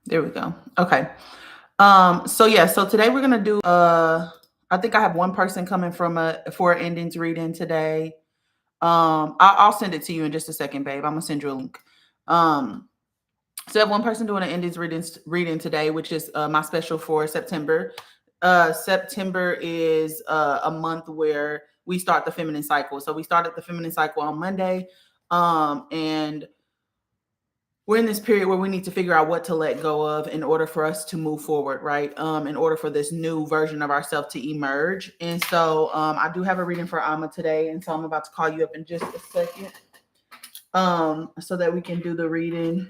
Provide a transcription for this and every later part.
There we go. Okay. So yeah, so today we're gonna do I think I have one person coming from a for an endings reading today. I'll send it to you in just a second, babe. I'm gonna send you a link. Um, so I have one person doing an endings reading today, which is my special for September. September is a month where we start the feminine cycle. So we started the feminine cycle on Monday, and we're in this period where we need to figure out what to let go of in order for us to move forward, right? In order for this new version of ourselves to emerge. And so I do have a reading for Alma today, and so I'm about to call you up in just a second, so that we can do the reading.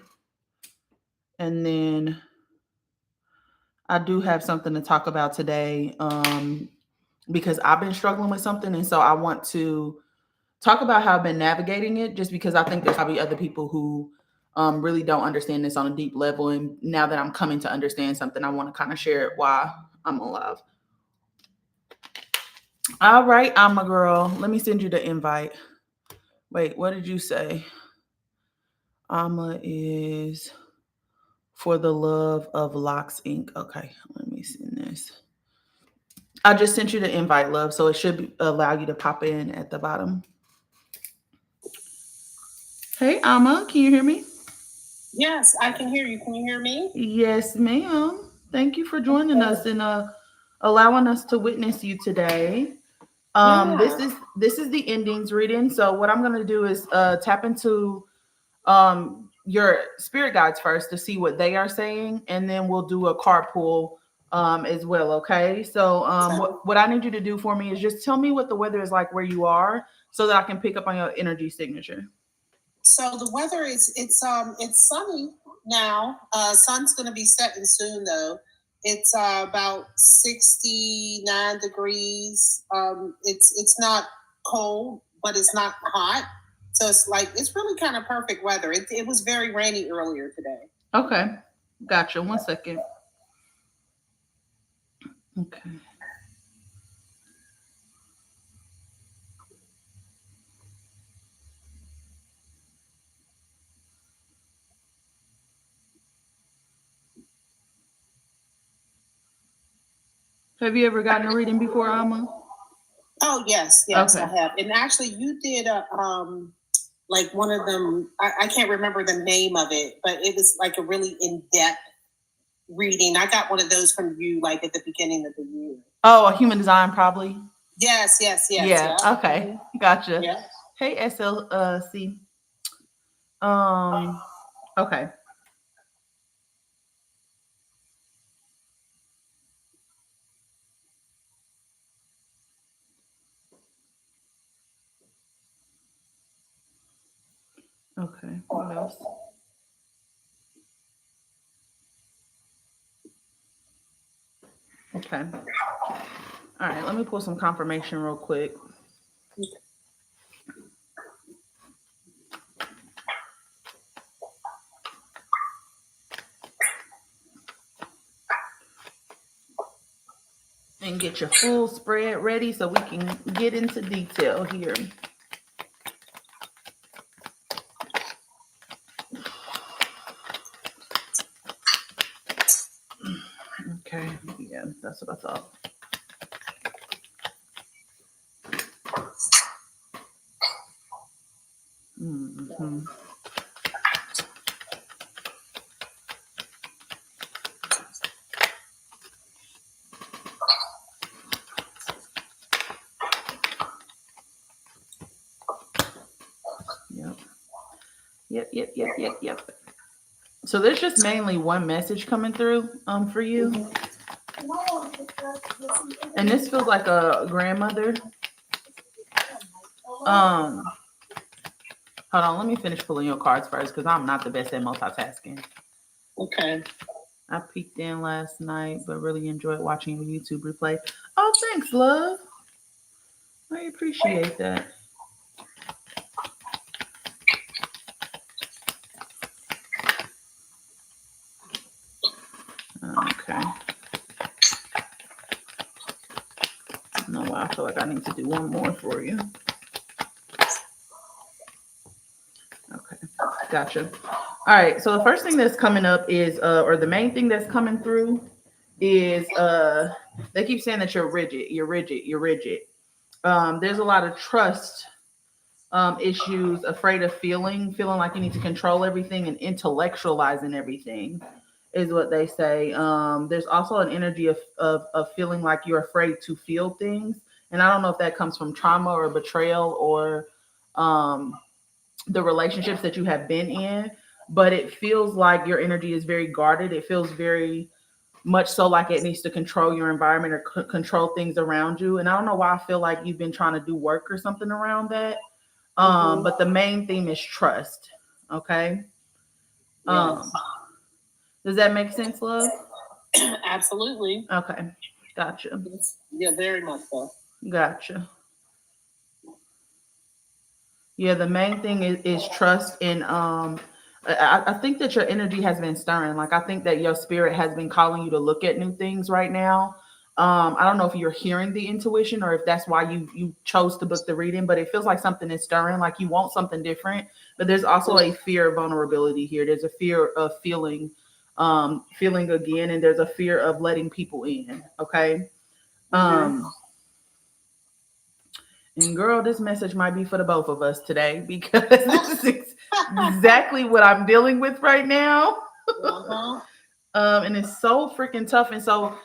And then I do have something to talk about today, because I've been struggling with something, and so I want to talk about how I've been navigating it, just because I think there's probably other people who really don't understand this on a deep level. And now that I'm coming to understand something, I want to kind of share it while I'm alive. All right, I'm a girl. Let me send you the invite. Wait, what did you say? Alma is for the love of Locks Inc. Okay, let me send this. I just sent you the invite, love, so it should allow you to pop in at the bottom. Hey, Alma, can you hear me? Yes, I can hear you. Can you hear me? Yes, ma'am. Thank you for joining us and allowing us to witness you today. This Yeah. is the endings reading. So what I'm gonna do is tap into your spirit guides first to see what they are saying, and then we'll do a card pull as well. Okay. So what I need you to do for me is just tell me what the weather is like where you are, so that I can pick up on your energy signature. So the weather is it's sunny now. Sun's going to be setting soon though. It's about 69 degrees. It's not cold, but it's not hot. So it's really kind of perfect weather. It was very rainy earlier today. Okay. Gotcha. 1 second. Okay. Have you ever gotten a reading before, Alma? Oh yes, Okay. I have. And actually, you did a like one of them. I can't remember the name of it, but it was like a really in depth reading. I got one of those from you, like at the beginning of the year. Oh, a human design, probably. Yeah. Yeah. Okay. Gotcha. Yeah. Hey, SLC. Um. Okay. Okay. What else? Okay. All right. Let me pull some confirmation real quick. And get your full spread ready so we can get into detail here. Okay. Yeah, that's what I thought. Mm-hmm. Yep. Yep. So there's just mainly one message coming through for you. And this feels like a grandmother. Um Hold on, let me finish pulling your cards first because I'm not the best at multitasking. Okay. I peeked in last night, but really enjoyed watching your YouTube replay. Oh, thanks, love. I appreciate that. Okay. No, I feel like I need to do one more for you. Okay, gotcha. All right. So the first thing that's coming up is, or the main thing that's coming through is, they keep saying that you're rigid, you're rigid, you're rigid. There's a lot of trust issues, afraid of feeling like you need to control everything and intellectualizing everything is what they say. There's also an energy of feeling like you're afraid to feel things. And I don't know if that comes from trauma or betrayal or um, the relationships that you have been in, but it feels like your energy is very guarded. It feels very much so like it needs to control your environment or control things around you. And I don't know why I feel like you've been trying to do work or something around that. Mm-hmm. But the main theme is trust. Okay. Um, Yes. does that make sense, love? Absolutely. Okay. Gotcha. Yes. Yeah, very much so. Gotcha. Yeah, the main thing is trust and I think that your energy has been stirring. Like I think that your spirit has been calling you to look at new things right now. I don't know if you're hearing the intuition or if that's why you chose to book the reading, but it feels like something is stirring, like you want something different. But there's also a fear of vulnerability here. There's a fear of feeling again, and there's a fear of letting people in. Okay. Mm-hmm. Um, And girl, this message might be for the both of us today because this is exactly what I'm dealing with right now. Uh-huh. And it's so freaking tough. And so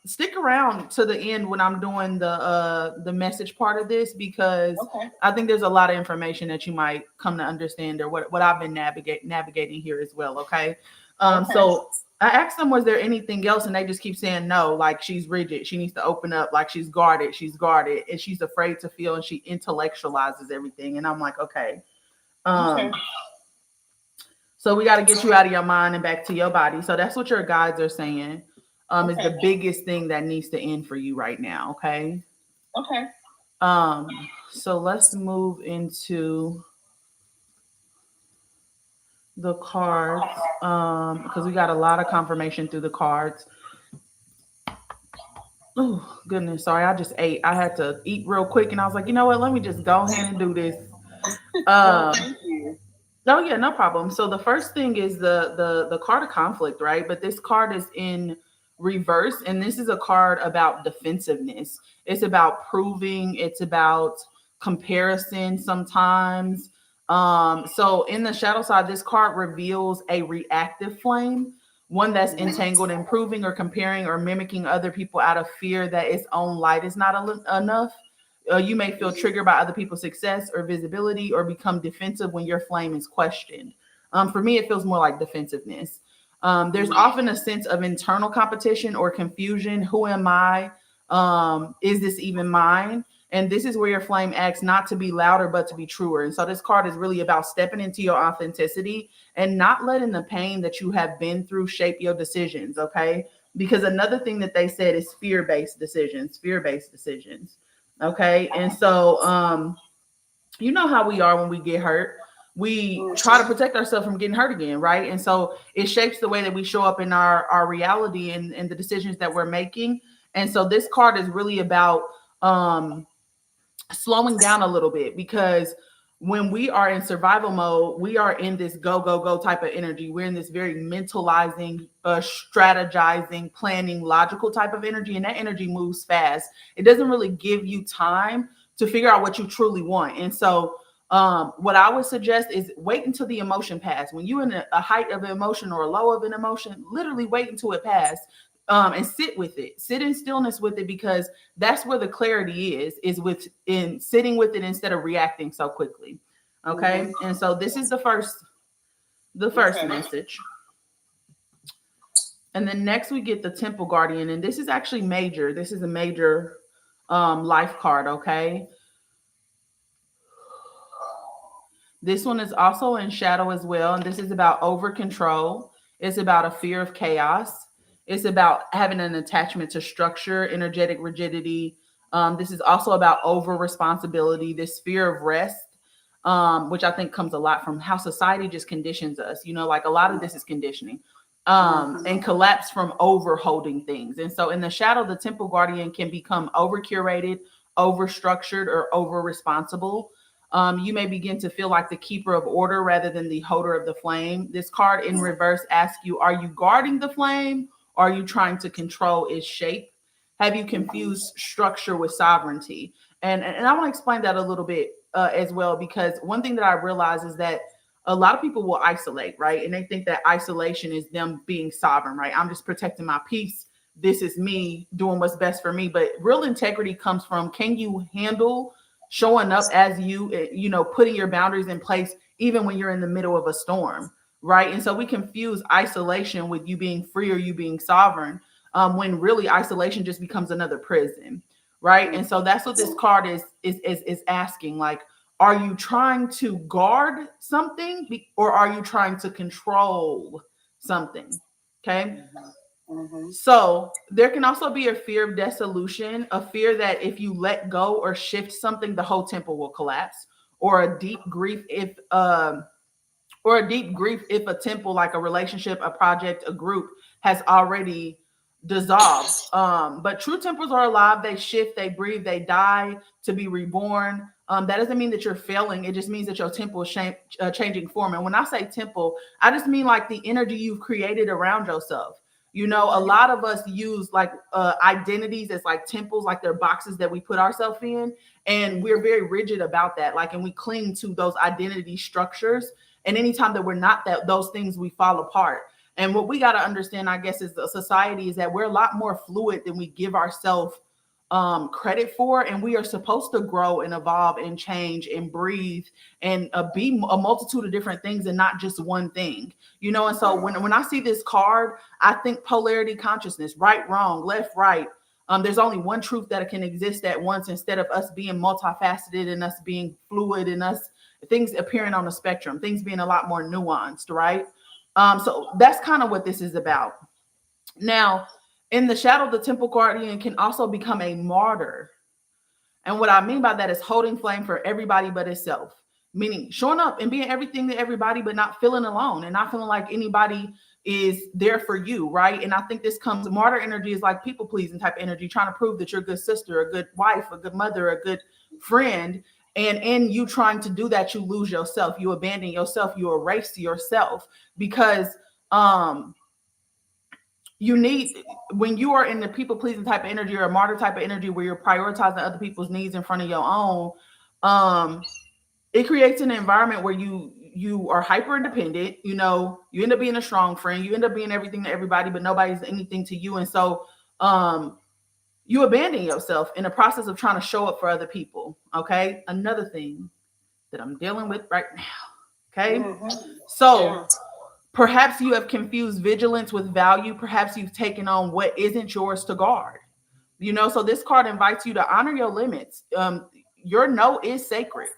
stick around to the end when I'm doing the message part of this because Okay. I think there's a lot of information that you might come to understand or what I've been navigating here as well. Okay. Okay. So I asked them, was there anything else? And they just keep saying no, like she's rigid. She needs to open up, like she's guarded, and she's afraid to feel and she intellectualizes everything. And I'm like, okay. Okay. Um, so we got to get you out of your mind and back to your body. So that's what your guides are saying. Is Okay. the biggest thing that needs to end for you right now. Okay. Okay. So let's move into the cards. Because we got a lot of confirmation through the cards. Oh goodness, sorry, I just ate. I had to eat real quick, and I was like, you know what? Let me just go ahead and do this. Well, Um, thank you. Oh yeah, no problem. So the first thing is the card of conflict, right? But this card is in reverse, and this is a card about defensiveness. It's about proving. It's about comparison. Sometimes. So in the shadow side, this card reveals a reactive flame, one that's entangled in proving or comparing or mimicking other people out of fear that its own light is not enough. You may feel triggered by other people's success or visibility or become defensive when your flame is questioned. For me, it feels more like defensiveness. There's often a sense of internal competition or confusion. Who am I? Is this even mine? And this is where your flame acts not to be louder, but to be truer. And so this card is really about stepping into your authenticity and not letting the pain that you have been through shape your decisions. Okay. Because another thing that they said is fear based decisions, fear based decisions. Okay. And so, you know how we are when we get hurt. We try to protect ourselves from getting hurt again, right? And so it shapes the way that we show up in our reality and the decisions that we're making. And so this card is really about um slowing down a little bit because when we are in survival mode, we are in this go, go, go type of energy. We're in this very mentalizing, strategizing, planning, logical type of energy. And that energy moves fast. It doesn't really give you time to figure out what you truly want. And so, what I would suggest is wait until the emotion pass. When you're in a height of an emotion or a low of an emotion, literally wait until it passes. And sit with it, sit in stillness with it, because that's where the clarity is with in sitting with it instead of reacting so quickly. Okay. Mm-hmm. And so this is the first Okay. message. And then next we get the Temple Guardian, and this is actually major. This is a major life card. Okay. This one is also in shadow as well, and this is about over control. It's about a fear of chaos. It's about having an attachment to structure, energetic rigidity. This is also about over responsibility, this fear of rest, which I think comes a lot from how society just conditions us. You know, like a lot of this is conditioning, Mm-hmm. and collapse from over holding things. And so in the shadow, the Temple Guardian can become over curated, over structured, or over responsible. You may begin to feel like the keeper of order rather than the holder of the flame. This card in reverse asks you, are you guarding the flame? Or are you trying to control its shape? Have you confused structure with sovereignty? And I want to explain that a little bit as well, because one thing that I realize is that a lot of people will isolate, right? And they think that isolation is them being sovereign, right? I'm just protecting my peace. This is me doing what's best for me. But real integrity comes from, can you handle showing up as you, putting your boundaries in place, even when you're in the middle of a storm, right? And so we confuse isolation with you being free or you being sovereign, when really isolation just becomes another prison, right? And so that's what this card is asking. Like, are you trying to guard something, or are you trying to control something? Okay. So there can also be a fear of dissolution, a fear that if you let go or shift something, the whole temple will collapse, or a deep grief if a temple, like a relationship, a project, a group, has already dissolved. But true temples are alive. They shift, they breathe, they die to be reborn. That doesn't mean that you're failing. It just means that your temple is changing form. And when I say temple, I just mean like the energy you've created around yourself. A lot of us use like identities as like temples, like they're boxes that we put ourselves in. And we're very rigid about that. Like, and we cling to those identity structures. And anytime that we're not those things, we fall apart. And what we got to understand, I guess, as a society, is that we're a lot more fluid than we give ourselves credit for. And we are supposed to grow and evolve and change and breathe and be a multitude of different things and not just one thing. And so when I see this card, I think polarity consciousness, right, wrong, left, right. There's only one truth that can exist at once, instead of us being multifaceted and us being fluid and us things appearing on a spectrum, things being a lot more nuanced, right? So that's kind of what this is about. Now, in the shadow, the temple guardian can also become a martyr. And what I mean by that is holding flame for everybody but itself, meaning showing up and being everything to everybody, but not feeling alone and not feeling like anybody is there for you, right? And I think this comes, martyr energy is like people pleasing type energy, trying to prove that you're a good sister, a good wife, a good mother, a good friend. And in you trying to do that, you lose yourself, you abandon yourself, you erase yourself, because you need, when you are in the people pleasing type of energy or a martyr type of energy where you're prioritizing other people's needs in front of your own, it creates an environment where you are hyper independent. You end up being a strong friend, you end up being everything to everybody, but nobody's anything to you. And so you abandon yourself in the process of trying to show up for other people. Okay. Another thing that I'm dealing with right now. Okay. So perhaps you have confused vigilance with value. Perhaps you've taken on what isn't yours to guard. So this card invites you to honor your limits. Your no is sacred.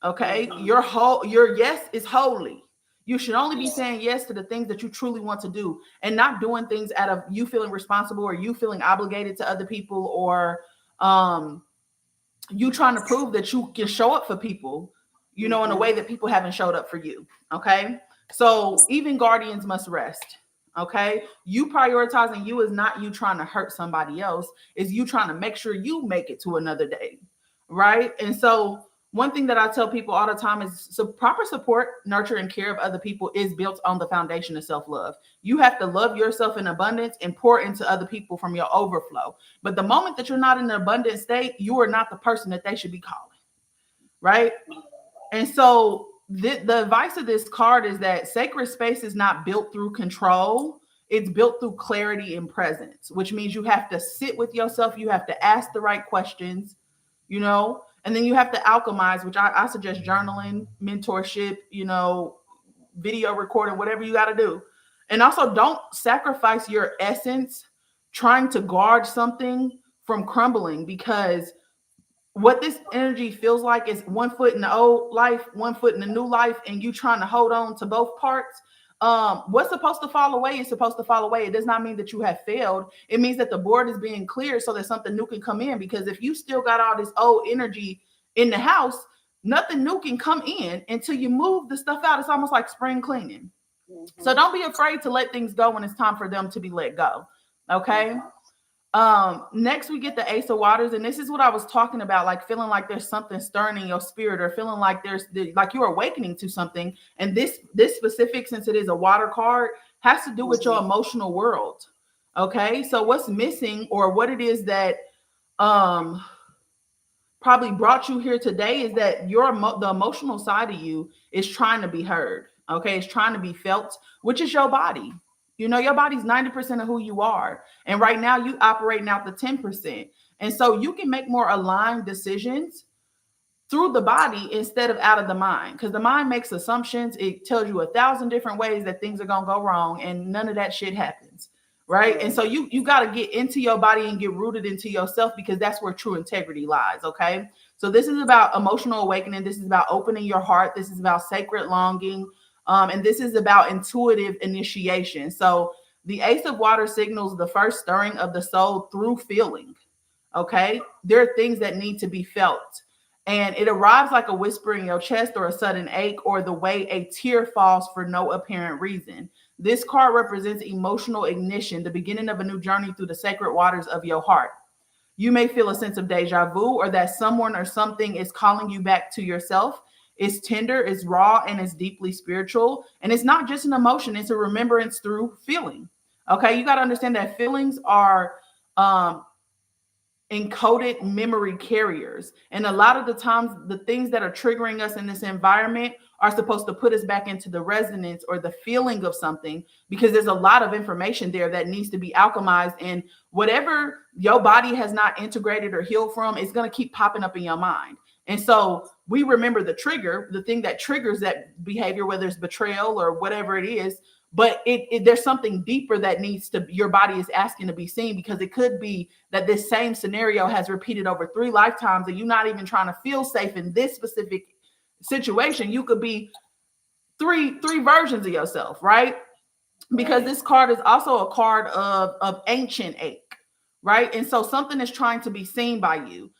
Okay. Your yes is holy. You should only be saying yes to the things that you truly want to do, and not doing things out of you feeling responsible or you feeling obligated to other people, or you trying to prove that you can show up for people, in a way that people haven't showed up for you. Okay. So even guardians must rest. Okay. You prioritizing you is not you trying to hurt somebody else. Is you trying to make sure you make it to another day. Right. And so one thing that I tell people all the time is, so proper support, nurture, and care of other people is built on the foundation of self-love. You have to love yourself in abundance and pour into other people from your overflow. But the moment that you're not in an abundant state, you are not the person that they should be calling. Right. And so the advice of this card is that sacred space is not built through control. It's built through clarity and presence, which means you have to sit with yourself. You have to ask the right questions, and then you have to alchemize, which I suggest journaling, mentorship, video recording, whatever you got to do. And also don't sacrifice your essence trying to guard something from crumbling, because what this energy feels like is one foot in the old life, one foot in the new life, and you trying to hold on to both parts. What's supposed to fall away is supposed to fall away. It does not mean that you have failed. It means that the board is being cleared so that something new can come in. Because if you still got all this old energy in the house, nothing new can come in until you move the stuff out. It's almost like spring cleaning. So don't be afraid to let things go when it's time for them to be let go. Okay. Next we get the Ace of Waters, and this is what I was talking about, like feeling like there's something stirring in your spirit, or feeling like like you're awakening to something. And this specific, since it is a water card, has to do with your emotional world. Okay, so what's missing, or what it is that um probably brought you here today, is that the emotional side of you is trying to be heard. Okay, it's trying to be felt, which is your body. You know, your body's 90% of who you are, and right now you operating out the 10%. And so you can make more aligned decisions through the body instead of out of the mind, because the mind makes assumptions. It tells you 1,000 different ways that things are going to go wrong, and none of that shit happens, right? And so you got to get into your body and get rooted into yourself, because that's where true integrity lies. Okay, so this is about emotional awakening. This is about opening your heart. This is about sacred longing, and this is about intuitive initiation. So the Ace of Water signals the first stirring of the soul through feeling. Okay, there are things that need to be felt, and it arrives like a whisper in your chest, or a sudden ache, or the way a tear falls for no apparent reason. This card represents emotional ignition, the beginning of a new journey through the sacred waters of your heart. You may feel a sense of deja vu, or that someone or something is calling you back to yourself. It's tender, it's raw, and it's deeply spiritual. And it's not just an emotion, it's a remembrance through feeling. Okay, you got to understand that feelings are um, encoded memory carriers. And a lot of the times, the things that are triggering us in this environment are supposed to put us back into the resonance or the feeling of something, because there's a lot of information there that needs to be alchemized. And whatever your body has not integrated or healed from, is going to keep popping up in your mind. And so we remember the trigger, the thing that triggers that behavior, whether it's betrayal or whatever it is. But there's something deeper that needs to, your body is asking to be seen, because it could be that this same scenario has repeated over 3 lifetimes, and you're not even trying to feel safe in this specific situation. You could be three versions of yourself, right? Because this card is also a card of ancient ache, right? And so something is trying to be seen by you.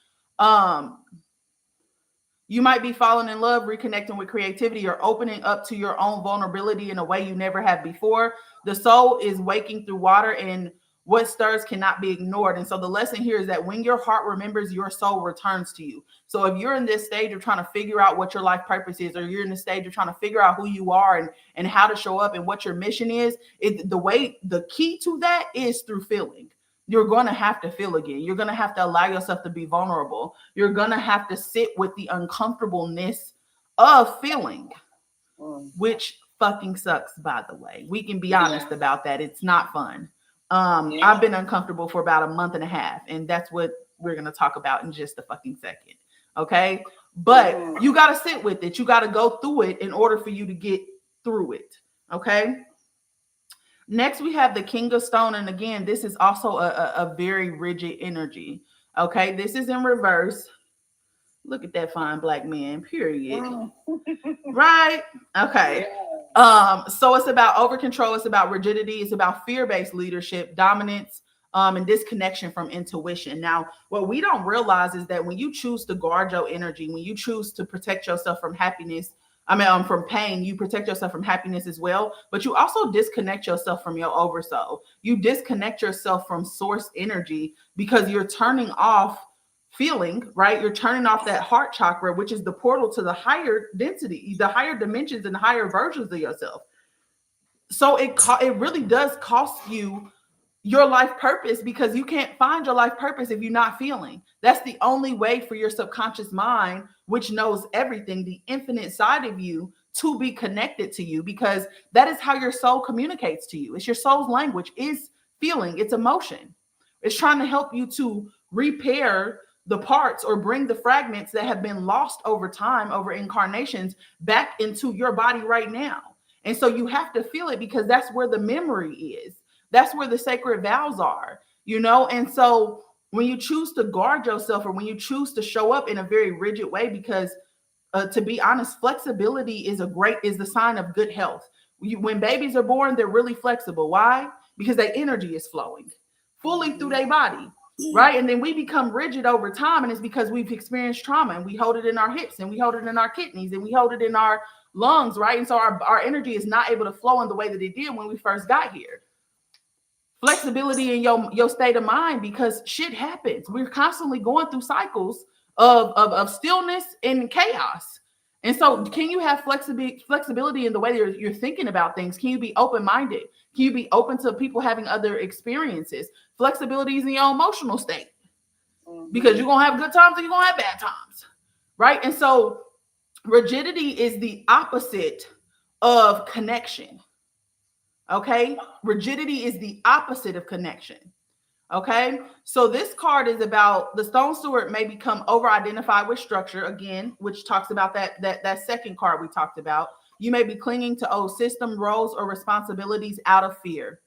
You might be falling in love, reconnecting with creativity, or opening up to your own vulnerability in a way you never have before. The soul is waking through water, and what stirs cannot be ignored. And so the lesson here is that when your heart remembers, your soul returns to you. So if you're in this stage of trying to figure out what your life purpose is, or you're in the stage of trying to figure out who you are and how to show up and what your mission is, the key to that is through feeling. You're going to have to feel again. You're going to have to allow yourself to be vulnerable. You're going to have to sit with the uncomfortableness of feeling, which fucking sucks, by the way. We can be honest about that. It's not fun. I've been uncomfortable for about a month and a half, and that's what we're going to talk about in just a fucking second. Okay. But you got to sit with it. You got to go through it in order for you to get through it. Okay. Next, we have the King of Stone. And again, this is also a very rigid energy. Okay, this is in reverse. Look at that fine black man, period. Right? Okay. So it's about over control, it's about rigidity, it's about fear-based leadership, dominance, and disconnection from intuition. Now, what we don't realize is that when you choose to guard your energy, when you choose to protect yourself from happiness, from pain, you protect yourself from happiness as well, but you also disconnect yourself from your oversoul. You disconnect yourself from source energy, because you're turning off feeling, right? You're turning off that heart chakra, which is the portal to the higher density, the higher dimensions and higher versions of yourself. So it really does cost you your life purpose, because you can't find your life purpose if you're not feeling. That's the only way for your subconscious mind, which knows everything, the infinite side of you, to be connected to you, because that is how your soul communicates to you. It's your soul's language, is feeling, it's emotion. It's trying to help you to repair the parts, or bring the fragments that have been lost over time, over incarnations, back into your body right now. And so you have to feel it, because that's where the memory is. That's where the sacred vows are, And so when you choose to guard yourself, or when you choose to show up in a very rigid way, because to be honest, flexibility is the sign of good health. When babies are born, they're really flexible. Why? Because their energy is flowing fully through their body, right? And then we become rigid over time, and it's because we've experienced trauma, and we hold it in our hips, and we hold it in our kidneys, and we hold it in our lungs, right? And so our energy is not able to flow in the way that it did when we first got here. flexibility in your state of mind, because shit happens. We're constantly going through cycles of stillness and chaos. And so can you have flexibility in the way you're thinking about things? Can you be open-minded? Can you be open to people having other experiences? Flexibility is in your emotional state, because you're going to have good times and you're going to have bad times, right? And so rigidity is the opposite of connection. Okay, rigidity is the opposite of connection. Okay, so this card is about the stone steward may become over-identified with structure again, which talks about that second card we talked about. You may be clinging to old system, roles, or responsibilities out of fear,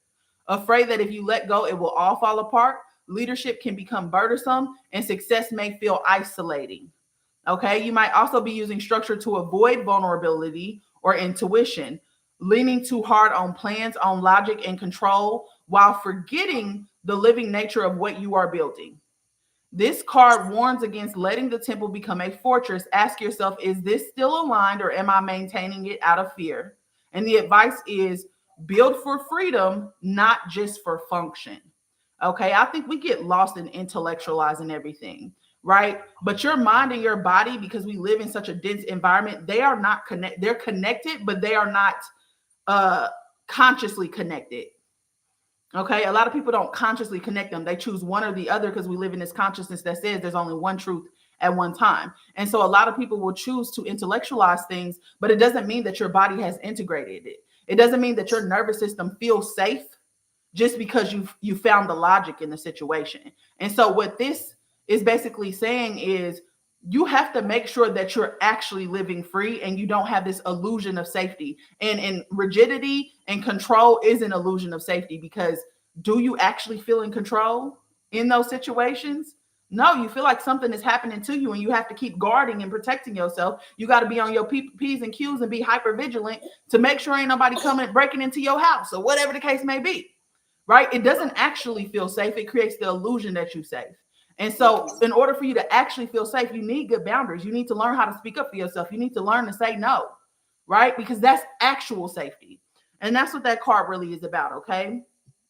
afraid that if you let go, it will all fall apart. Leadership can become burdensome, and success may feel isolating. Okay, you might also be using structure to avoid vulnerability or intuition, leaning too hard on plans, on logic and control, while forgetting the living nature of what you are building. This card warns against letting the temple become a fortress. Ask yourself, is this still aligned, or am I maintaining it out of fear? And the advice is build for freedom, not just for function. Okay, I think we get lost in intellectualizing everything, right? But your mind and your body, because we live in such a dense environment, they are not connected. They're connected, but they are not consciously connected. Okay, a lot of people don't consciously connect them. They choose one or the other because we live in this consciousness that says there's only one truth at one time. And so a lot of people will choose to intellectualize things, but it doesn't mean that your body has integrated it. It doesn't mean that your nervous system feels safe just because you found the logic in the situation. And so what this is basically saying is you have to make sure that you're actually living free and you don't have this illusion of safety. And rigidity and control is an illusion of safety, because do you actually feel in control in those situations? No, you feel like something is happening to you and you have to keep guarding and protecting yourself. You got to be on your P's and Q's and be hyper vigilant to make sure ain't nobody coming breaking into your house or whatever the case may be. Right? It doesn't actually feel safe. It creates the illusion that you're safe. And so in order for you to actually feel safe, you need good boundaries. You need to learn how to speak up for yourself. You need to learn to say no, right? Because that's actual safety. And that's what that card really is about, okay?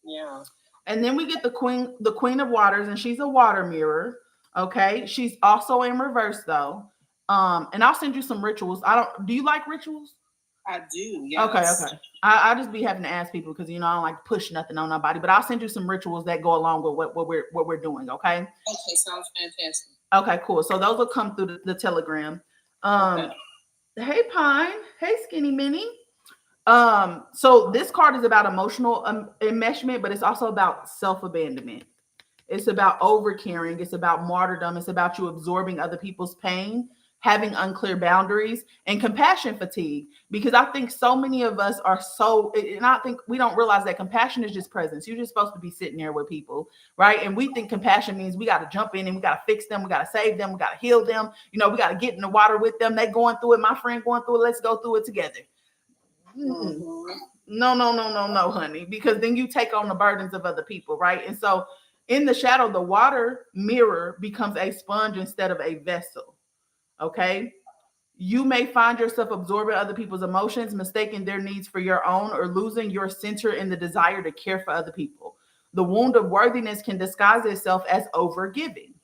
Yeah. And then we get the Queen of Waters, and she's a water mirror, okay? She's also in reverse though. And I'll send you some rituals. Do you like rituals? I do, yes. Okay. I just be having to ask people because I don't like to push nothing on nobody. But I'll send you some rituals that go along with what we're doing. Okay. Okay, sounds fantastic. Okay, cool. So those will come through the Telegram. Okay. Hey Pine. Hey Skinny Minnie. So this card is about emotional enmeshment, but it's also about self-abandonment. It's about overcaring. It's about martyrdom. It's about you absorbing other people's pain, having unclear boundaries, and compassion fatigue. Because I think so many of us are and I think we don't realize that compassion is just presence. You're just supposed to be sitting there with people, right? And we think compassion means we got to jump in and we got to fix them. We got to save them. We got to heal them. We got to get in the water with them. They going through it. My friend going through it. Let's go through it together. Mm-hmm. No, honey, because then you take on the burdens of other people, right? And so in the shadow, the water mirror becomes a sponge instead of a vessel. Okay. You may find yourself absorbing other people's emotions, mistaking their needs for your own, or losing your center in the desire to care for other people. The wound of worthiness can disguise itself as overgiving.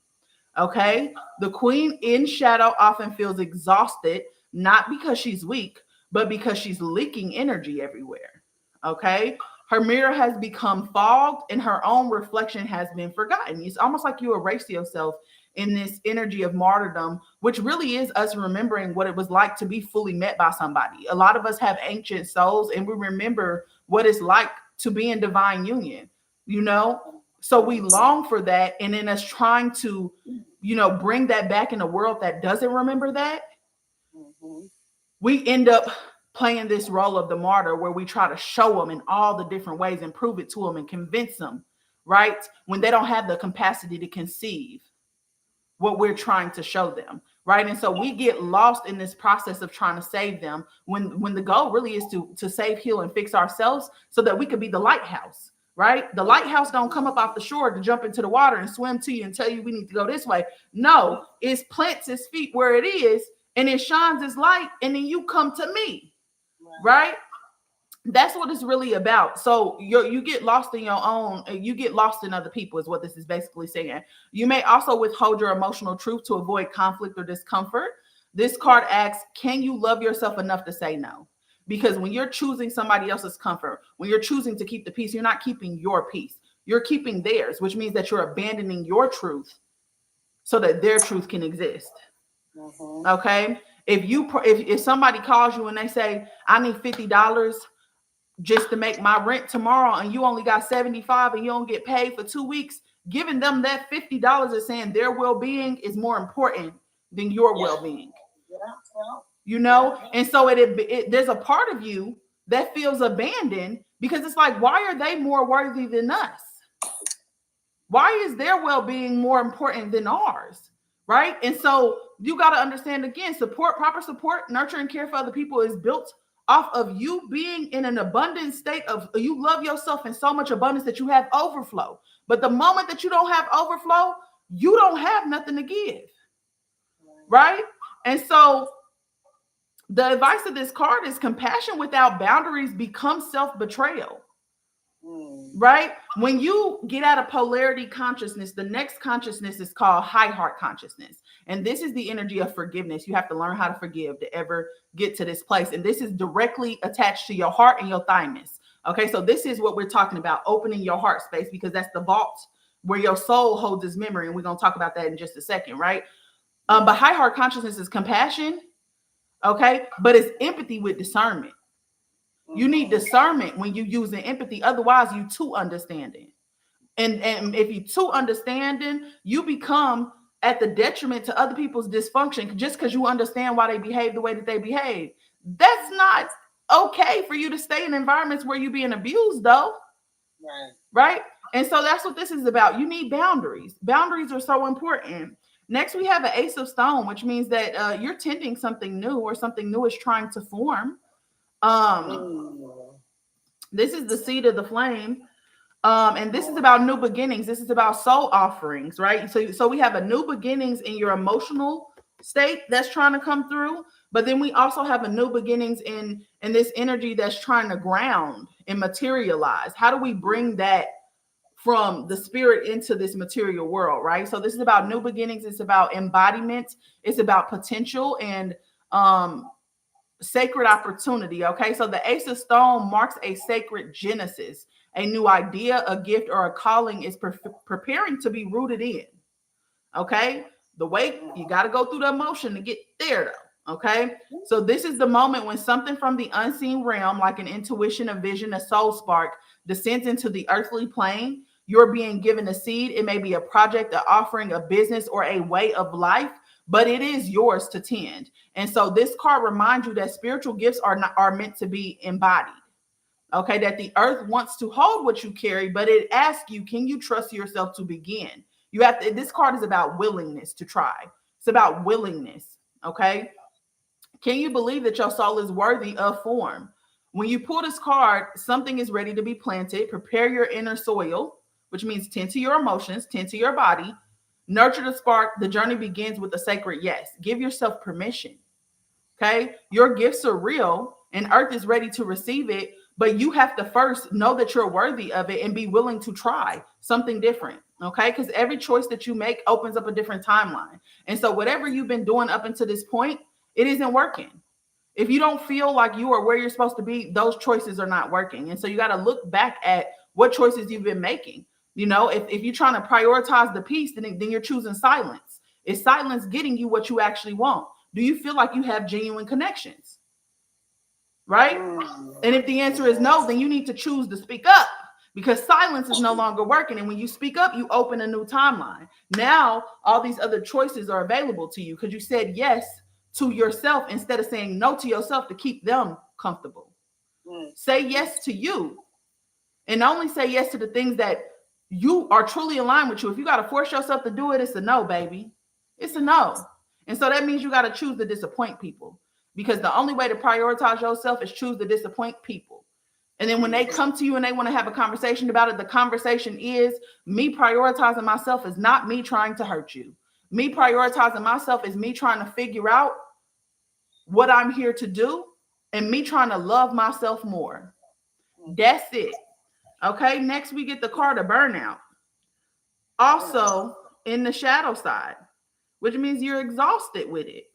Okay. The queen in shadow often feels exhausted, not because she's weak, but because she's leaking energy everywhere. Okay. Her mirror has become fogged and her own reflection has been forgotten. It's almost like you erase yourself in this energy of martyrdom, which really is us remembering what it was like to be fully met by somebody. A lot of us have ancient souls and we remember what it's like to be in divine union, So we long for that. And in us trying to, bring that back in a world that doesn't remember that, we end up playing this role of the martyr where we try to show them in all the different ways and prove it to them and convince them, right? When they don't have the capacity to conceive what we're trying to show them, right? And so we get lost in this process of trying to save them when the goal really is to save, heal, and fix ourselves so that we could be the lighthouse, right? The lighthouse don't come up off the shore to jump into the water and swim to you and tell you we need to go this way. No, it plants its feet where it is and it shines its light and then you come to me, right? That's what it's really about. So you get lost in your own, you get lost in other people is what this is basically saying. You may also withhold your emotional truth to avoid conflict or discomfort. This card asks, can you love yourself enough to say no? Because when you're choosing somebody else's comfort, when you're choosing to keep the peace, you're not keeping your peace. You're keeping theirs, which means that you're abandoning your truth so that their truth can exist. Mm-hmm. Okay? If somebody calls you and they say, I need $50 just to make my rent tomorrow, and you only got 75 and you don't get paid for 2 weeks, giving them that $50 is saying their well-being is more important than your well-being. You know, and so there's a part of you that feels abandoned because it's like, why are they more worthy than us? Why is their well-being more important than ours? Right? And so you got to understand, again, proper support, nurture, and care for other people is built off of you being in an abundant state of, you love yourself in so much abundance that you have overflow. But the moment that you don't have overflow, you don't have nothing to give. Right? And so the advice of this card is compassion without boundaries becomes self-betrayal. Right? When you get out of polarity consciousness, the next consciousness is called high heart consciousness. And this is the energy of forgiveness. You have to learn how to forgive to ever get to this place. And this is directly attached to your heart and your thymus. Okay, so this is what we're talking about, opening your heart space, because that's the vault where your soul holds its memory. And we're going to talk about that in just a second, right? But high heart consciousness is compassion. Okay, but it's empathy with discernment. You need discernment when you're using empathy. Otherwise, you too understanding. And if you too understanding, you become at the detriment to other people's dysfunction just because you understand why they behave the way that they behave. That's not okay for you to stay in environments where you're being abused, though. Right? And so that's what this is about. You need boundaries. Boundaries are so important. Next, we have an Ace of Stone, which means that you're tending something new, or something new is trying to form. This is the seed of the flame. And this is about new beginnings. This is about soul offerings, right? So we have a new beginnings in your emotional state that's trying to come through, but then we also have a new beginnings in this energy that's trying to ground and materialize. How do we bring that from the spirit into this material world, right? So this is about new beginnings. It's about embodiment. It's about potential and sacred opportunity. Okay, so the Ace of Stone marks a sacred genesis. A new idea, a gift, or a calling is preparing to be rooted in. Okay, the way you got to go through the emotion to get there, though. Okay, so this is the moment when something from the unseen realm, like an intuition, a vision, a soul spark, descends into the earthly plane. You're being given a seed. It may be a project, an offering, a business, or a way of life, but it is yours to tend. And so this card reminds you that spiritual gifts are meant to be embodied. Okay, that the earth wants to hold what you carry, but it asks you, can you trust yourself to begin? You have to, this card is about willingness to try. It's about willingness. Okay. Can you believe that your soul is worthy of form? When you pull this card, something is ready to be planted. Prepare your inner soil, which means tend to your emotions, tend to your body, nurture the spark. The journey begins with a sacred yes. Give yourself permission. Okay. Your gifts are real and earth is ready to receive it. But you have to first know that you're worthy of it and be willing to try something different. Okay. Because every choice that you make opens up a different timeline. And so whatever you've been doing up until this point, it isn't working. If you don't feel like you are where you're supposed to be, those choices are not working. And so you got to look back at what choices you've been making. You know, if you're trying to prioritize the peace, then you're choosing silence. Is silence getting you what you actually want? Do you feel like you have genuine connections? Right? And if the answer is no, then you need to choose to speak up, because silence is no longer working. And when you speak up, you open a new timeline. Now, all these other choices are available to you because you said yes to yourself instead of saying no to yourself to keep them comfortable. Say yes to you, and only say yes to the things that you are truly aligned with you. If you got to force yourself to do it, it's a no, baby. It's a no. And so that means you got to choose to disappoint people. Because the only way to prioritize yourself is choose to disappoint people. And then when they come to you and they want to have a conversation about it, the conversation is me prioritizing myself is not me trying to hurt you. Me prioritizing myself is me trying to figure out what I'm here to do and me trying to love myself more. That's it. Okay, next we get the card of burnout. Also in the shadow side, which means you're exhausted with it.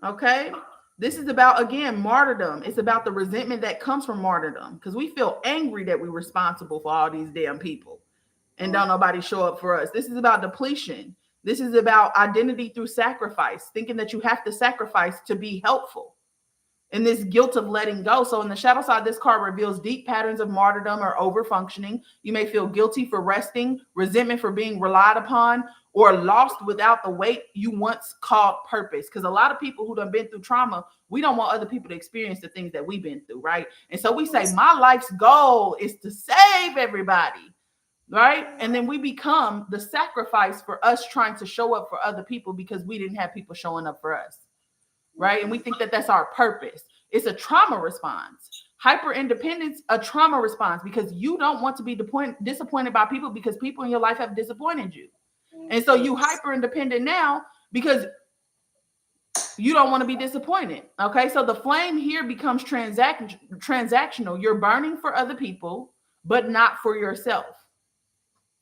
Okay, this is about, again, martyrdom. It's about the resentment that comes from martyrdom because we feel angry that we're responsible for all these damn people and don't nobody show up for us. This is about depletion. This is about identity through sacrifice, thinking that you have to sacrifice to be helpful, and this guilt of letting go. So in the shadow side, this card reveals deep patterns of martyrdom or overfunctioning. You may feel guilty for resting, resentment for being relied upon, or lost without the weight you once called purpose. Because a lot of people who done been through trauma, we don't want other people to experience the things that we've been through, right? And so we say, my life's goal is to save everybody, right? And then we become the sacrifice for us trying to show up for other people because we didn't have people showing up for us. Right? And we think that that's our purpose. It's a trauma response. Hyper independence, a trauma response, because you don't want to be disappointed by people because people in your life have disappointed you. And so you hyper independent now because you don't want to be disappointed. Okay. So the flame here becomes transactional. You're burning for other people, but not for yourself.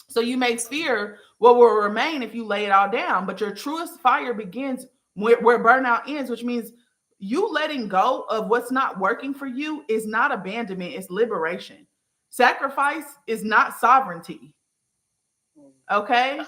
So you may fear what will remain if you lay it all down, but your truest fire begins where burnout ends, which means you letting go of what's not working for you is not abandonment, it's liberation. Sacrifice is not sovereignty. Okay?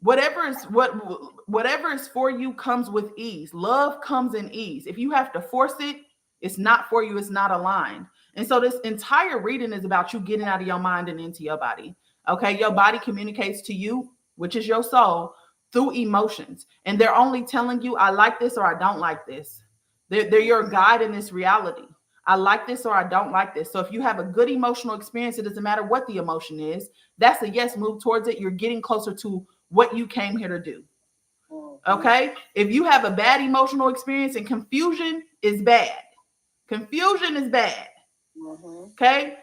Whatever is for you comes with ease. Love comes in ease. If you have to force it, it's not for you, it's not aligned. And so this entire reading is about you getting out of your mind and into your body. Okay? Your body communicates to you, which is your soul, through emotions. And they're only telling you, I like this or I don't like this. They're your guide in this reality. I like this or I don't like this. So if you have a good emotional experience, it doesn't matter what the emotion is. That's a yes, move towards it. You're getting closer to what you came here to do. Okay? If you have a bad emotional experience, and confusion is bad. Confusion is bad. Okay?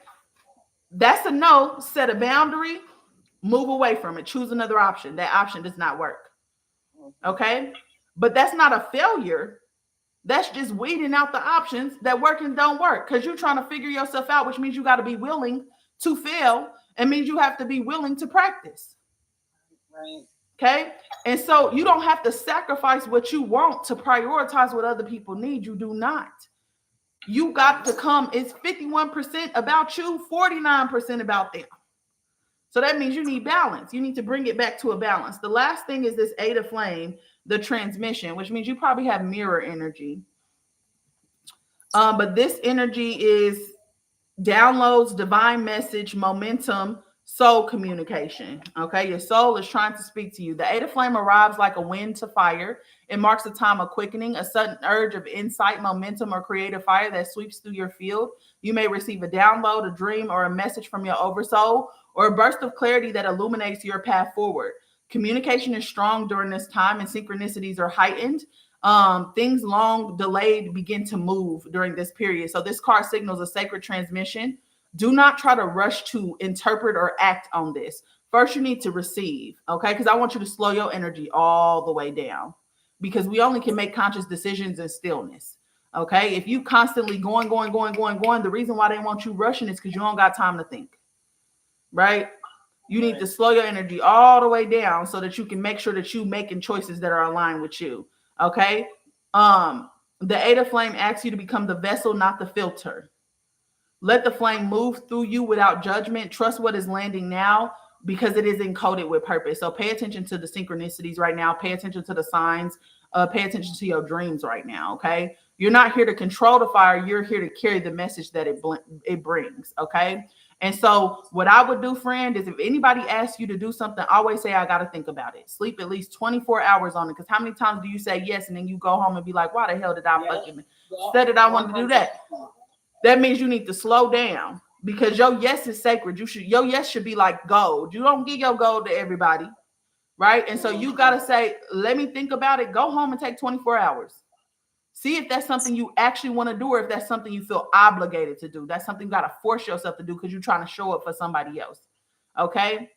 That's a no. Set a boundary. Move away from it. Choose another option. That option does not work. Okay? But that's not a failure. That's just weeding out the options that work and don't work because you're trying to figure yourself out, which means you got to be willing to fail. It means you have to be willing to practice. Right. Okay? And so you don't have to sacrifice what you want to prioritize what other people need. You do not. You got to come. It's 51% about you, 49% about them. So that means you need balance. You need to bring it back to a balance. The last thing is this 8 of flame, the transmission, which means you probably have mirror energy. But this energy is downloads, divine message, momentum, soul communication. Okay, your soul is trying to speak to you. The 8 of flame arrives like a wind to fire. It marks a time of quickening, a sudden urge of insight, momentum, or creative fire that sweeps through your field. You may receive a download, a dream, or a message from your oversoul, or a burst of clarity that illuminates your path forward. Communication is strong during this time, and synchronicities are heightened. Things long delayed begin to move during this period. So this card signals a sacred transmission. Do not try to rush to interpret or act on this. First, you need to receive, okay? Because I want you to slow your energy all the way down because we only can make conscious decisions in stillness, okay? If you constantly going, the reason why they want you rushing is because you don't got time to think, right? You need to slow your energy all the way down so that you can make sure that you making choices that are aligned with you. Okay. The 8 of flame asks you to become the vessel, not the filter. Let the flame move through you without judgment. Trust what is landing now because it is encoded with purpose. So pay attention to the synchronicities right now. Pay attention to the signs. Pay attention to your dreams right now. Okay. You're not here to control the fire. You're here to carry the message that it brings. Okay. And so what I would do, friend, is if anybody asks you to do something, always say, I got to think about it. Sleep at least 24 hours on it. Because how many times do you say yes and then you go home and be like, why the hell did I fucking said that I wanted to do that? That means you need to slow down because your yes is sacred. Your yes should be like gold. You don't give your gold to everybody, right? And so you got to say, let me think about it. Go home and take 24 hours. See if that's something you actually want to do or if that's something you feel obligated to do. That's something you got to force yourself to do because you're trying to show up for somebody else. Okay?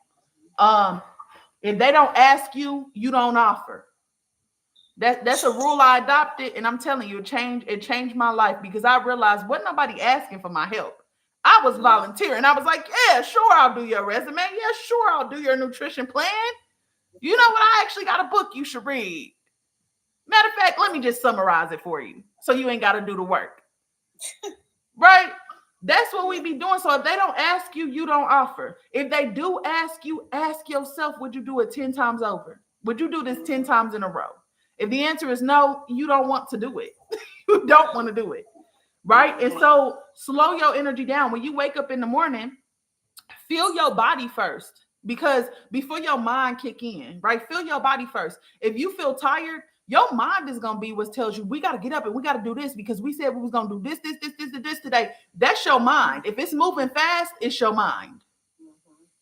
If they don't ask you, you don't offer. That's a rule I adopted, and I'm telling you, it changed my life because I realized wasn't nobody asking for my help. I was volunteering. I was like, yeah, sure, I'll do your resume. Yeah, sure, I'll do your nutrition plan. You know what? I actually got a book you should read. Matter of fact, let me just summarize it for you so you ain't got to do the work. Right? That's what we be doing. So if they don't ask you, you don't offer. If they do ask you, ask yourself, would you do it 10 times over? Would you do this 10 times in a row? If the answer is no, you don't want to do it. You don't want to do it. Right? And so slow your energy down. When you wake up in the morning, feel your body first. Because before your mind kick in, right? Feel your body first. If you feel tired, your mind is going to be what tells you, we got to get up and we got to do this because we said we was going to do this today. That's your mind. If it's moving fast, it's your mind.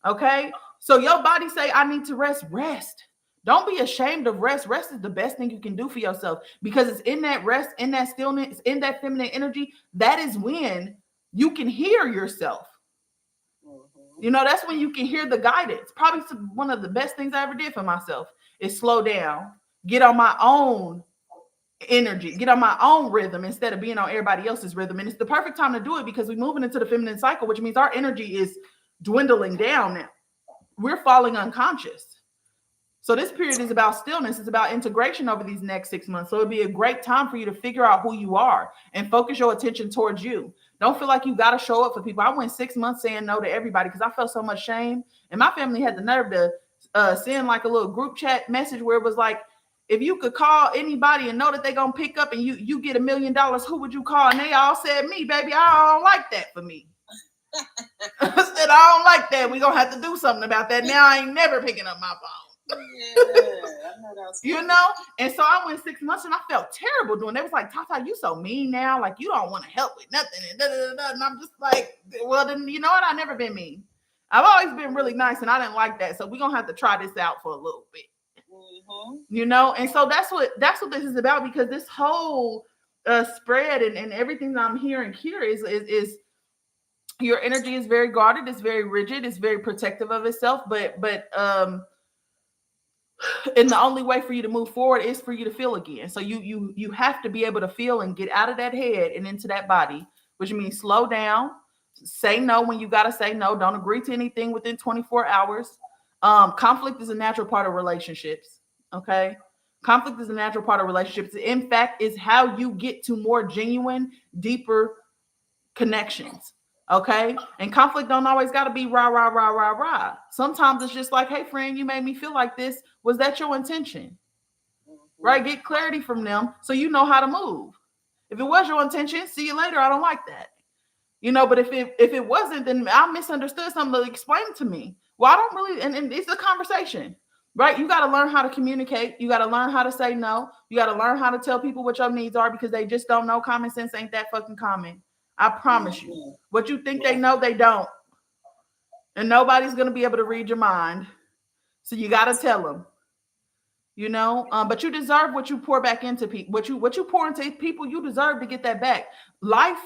Okay? So your body say, I need to rest. Rest. Don't be ashamed of rest. Rest is the best thing you can do for yourself because it's in that rest, in that stillness, in that feminine energy. That is when you can hear yourself. You know, that's when you can hear the guidance. Probably one of the best things I ever did for myself is slow down, get on my own energy, get on my own rhythm instead of being on everybody else's rhythm. And it's the perfect time to do it because we're moving into the feminine cycle, which means our energy is dwindling down now. We're falling unconscious. So this period is about stillness. It's about integration over these next 6 months. So it'd be a great time for you to figure out who you are and focus your attention towards you. Don't feel like you got to show up for people. I went 6 months saying no to everybody because I felt so much shame. And my family had the nerve to send like a little group chat message where it was like, if you could call anybody and know that they're going to pick up and you get $1 million, who would you call? And they all said me, baby. I don't like that for me. I said, I don't like that. We're going to have to do something about that. Now I ain't never picking up my phone. You know, and so I went 6 months and I felt terrible doing it. They was like, Tata, you so mean now, like you don't want to help with nothing, and I'm just like, well, then you know what? I've never been mean. I've always been really nice, and I didn't like that. So we're gonna have to try this out for a little bit. You know, and so that's what this is about, because this whole spread and everything that I'm hearing here is your energy is very guarded, it's very rigid, it's very protective of itself, but and the only way for you to move forward is for you to feel again. So you have to be able to feel and get out of that head and into that body, which means slow down, say no when you got to say no. Don't agree to anything within 24 hours. Conflict is a natural part of relationships. Okay. Conflict is a natural part of relationships. In fact, is how you get to more genuine, deeper connections. Okay. And conflict don't always got to be rah, rah, rah, rah, rah. Sometimes it's just like, hey, friend, you made me feel like this. Was that your intention? Right? Get clarity from them so you know how to move. If it was your intention, see you later. I don't like that. You know, but if it wasn't, then I misunderstood something. To explain to me. Well, I don't really, and it's a conversation, right? You got to learn how to communicate. You got to learn how to say no. You got to learn how to tell people what your needs are, because they just don't know. Common sense ain't that fucking common. I promise you. What you think they know, they don't. And nobody's going to be able to read your mind. So you got to tell them, you know, but you deserve what you pour back into people. What you pour into people, you deserve to get that back. Life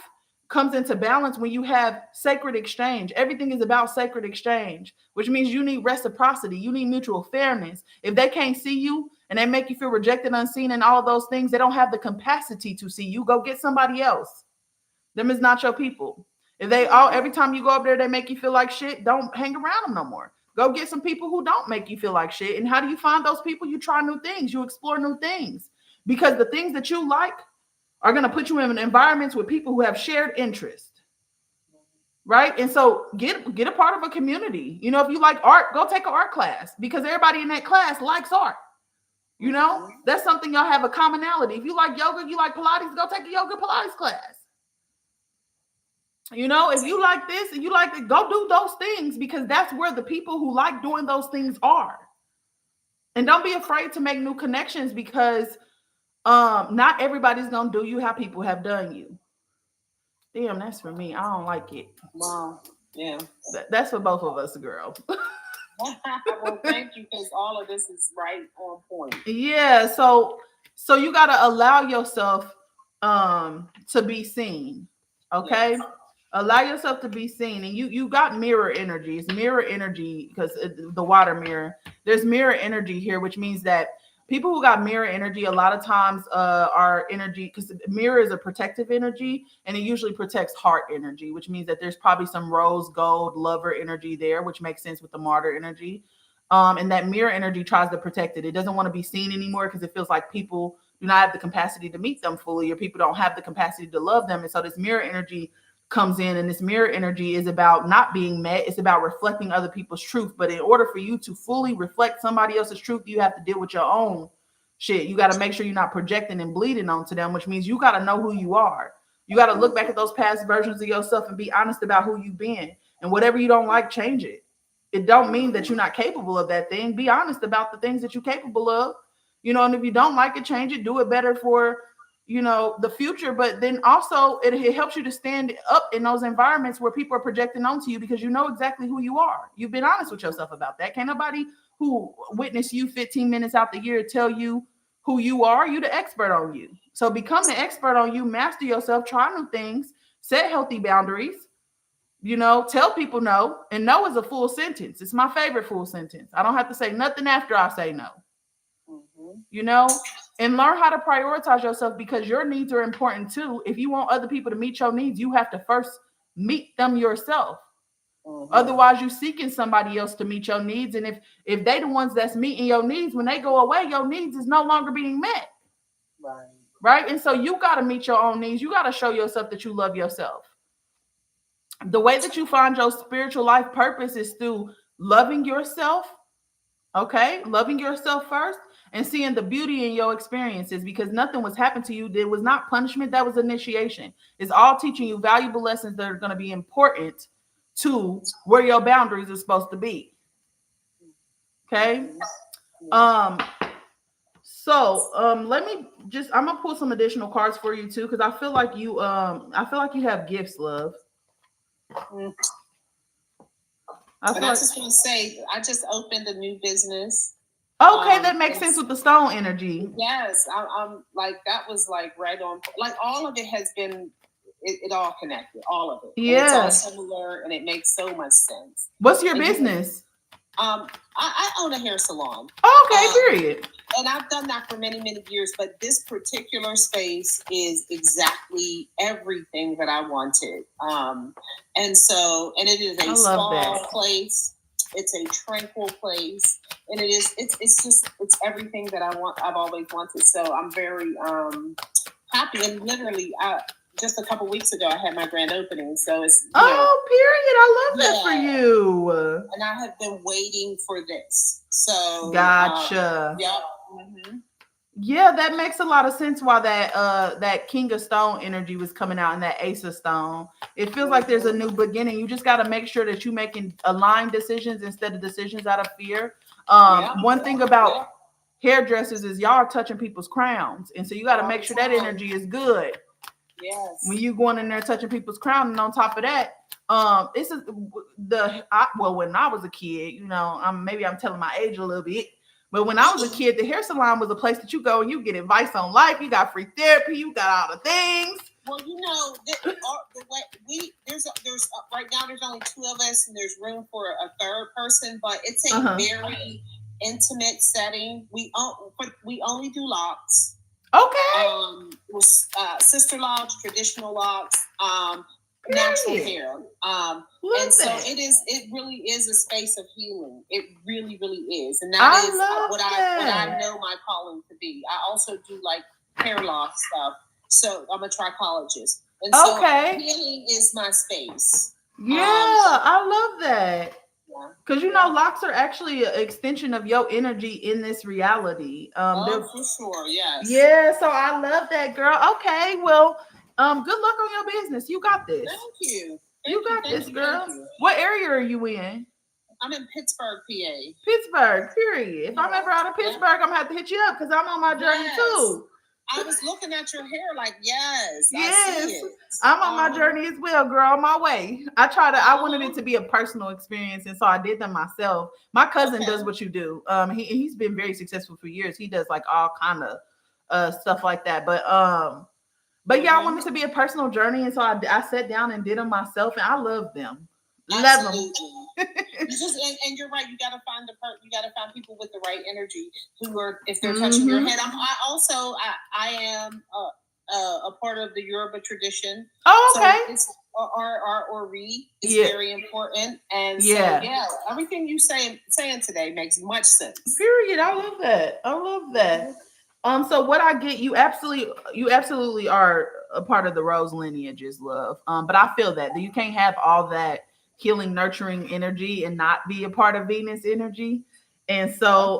comes into balance when you have sacred exchange. Everything is about sacred exchange, which means you need reciprocity. You need mutual fairness. If they can't see you and they make you feel rejected, unseen, and all of those things, they don't have the capacity to see you. Go get somebody else. Them is not your people. If they every time you go up there, they make you feel like shit, don't hang around them no more. Go get some people who don't make you feel like shit. And how do you find those people? You try new things. You explore new things. Because the things that you like are going to put you in environments with people who have shared interest. Right? And so get a part of a community. You know, if you like art, go take an art class, because everybody in that class likes art. You know, that's something y'all have a commonality. If you like yoga, you like Pilates, go take a yoga Pilates class. You know, if you like this and you like to go do those things, because that's where the people who like doing those things are. And don't be afraid to make new connections, because not everybody's going to do you how people have done you. Damn, that's for me. I don't like it. Wow. Yeah. That's for both of us, girl. Well, thank you, because all of this is right on point. Yeah. So you got to allow yourself to be seen. Okay. Yes. Allow yourself to be seen. And you got mirror energy. It's mirror energy, because the water mirror, there's mirror energy here, which means that people who got mirror energy, a lot of times our energy, because mirror is a protective energy, and it usually protects heart energy, which means that there's probably some rose gold lover energy there, which makes sense with the martyr energy. And that mirror energy tries to protect it. It doesn't want to be seen anymore because it feels like people do not have the capacity to meet them fully, or people don't have the capacity to love them. And so this mirror energy comes in, and this mirror energy is about not being met. It's about reflecting other people's truth. But in order for you to fully reflect somebody else's truth, you have to deal with your own shit. You got to make sure you're not projecting and bleeding onto them, which means you got to know who you are. You got to look back at those past versions of yourself and be honest about who you've been. And whatever you don't like, change it. It don't mean that you're not capable of that thing. Be honest about the things that you're capable of. And if you don't like it, change it. Do it better for the future. But then also it helps you to stand up in those environments where people are projecting onto you, because you know exactly who you are. You've been honest with yourself about that. Can't nobody who witnessed you 15 minutes out the year tell you who you are. You the expert on you. So become the expert on you, master yourself, try new things, set healthy boundaries, tell people no. And no is a full sentence. It's my favorite full sentence. I don't have to say nothing after I say no. And learn how to prioritize yourself, because your needs are important too. If you want other people to meet your needs, you have to first meet them yourself. Otherwise, you're seeking somebody else to meet your needs. And if they the ones that's meeting your needs, when they go away, your needs is no longer being met. Right? And so you got to meet your own needs. You got to show yourself that you love yourself. The way that you find your spiritual life purpose is through loving yourself. Okay, loving yourself first, and seeing the beauty in your experiences, because nothing was happened to you. There was not punishment. That was initiation. It's all teaching you valuable lessons that are going to be important to where your boundaries are supposed to be. Okay. Let me I'm gonna pull some additional cards for you too, because I feel like you have gifts, love. I just want to say, I just opened a new business. Okay, that makes sense with the stone energy. Yes, I'm like, that was like right on. Like all of it has been, it all connected, all of it. Yeah, and it's all similar, and it makes so much sense. What's your business? I own a hair salon. Okay, period. And I've done that for many, many years. But this particular space is exactly everything that I wanted. And it is a small place. It's a tranquil place, and it's everything that I've always wanted. So I'm very happy. And literally, just a couple weeks ago, I had my grand opening. So it's period. I love that for you. And I have been waiting for this. So gotcha. Yeah, that makes a lot of sense why that King of Stone energy was coming out and that Ace of Stone. It feels like there's a new beginning. You just got to make sure that you're making aligned decisions instead of decisions out of fear. One thing about hairdressers is y'all are touching people's crowns. And so you got to make sure that energy is good. Yes. When you going in there touching people's crown, and on top of that, when I was a kid, maybe I'm telling my age a little bit, but when I was a kid, the hair salon was a place that you go and you get advice on life. You got free therapy. You got all the things. Well, there's right now there's only two of us, and there's room for a third person, but it's a very intimate setting. We only do locks. Okay. Sister locks, traditional locks, natural hair. It really is a space of healing. It really, really is. And that is what I know my calling to be. I also do like hair loss stuff. So I'm a trichologist. And so healing is my space. Yeah, I love that. Because locks are actually an extension of your energy in this reality. For sure, yes. Yeah, so I love that, girl. Okay, well, good luck on your business. You got this. Thank you. You got this, girl. What area are you in? I'm in Pittsburgh, PA. Pittsburgh, period. If I'm ever out of Pittsburgh, I'm gonna have to hit you up because I'm on my journey too. I was looking at your hair like, yes. I see it. I'm on my journey as well, girl, on my way. I wanted it to be a personal experience, and so I did them myself. My cousin does what you do. He's been very successful for years. He does like all kind of stuff like that. But yeah, I wanted it to be a personal journey, and so I sat down and did them myself, and I love them. Absolutely. You just and you're right. You got to find you got to find people with the right energy who are, if they're touching your head. I am a part of the Yoruba tradition. Oh, okay. So it's our ori is very important, and so everything you saying today makes much sense. Period. I love that. I love that. So what I get, you absolutely are a part of the Rose lineages, love. But I feel that you can't have all that healing, nurturing energy and not be a part of Venus energy. And so,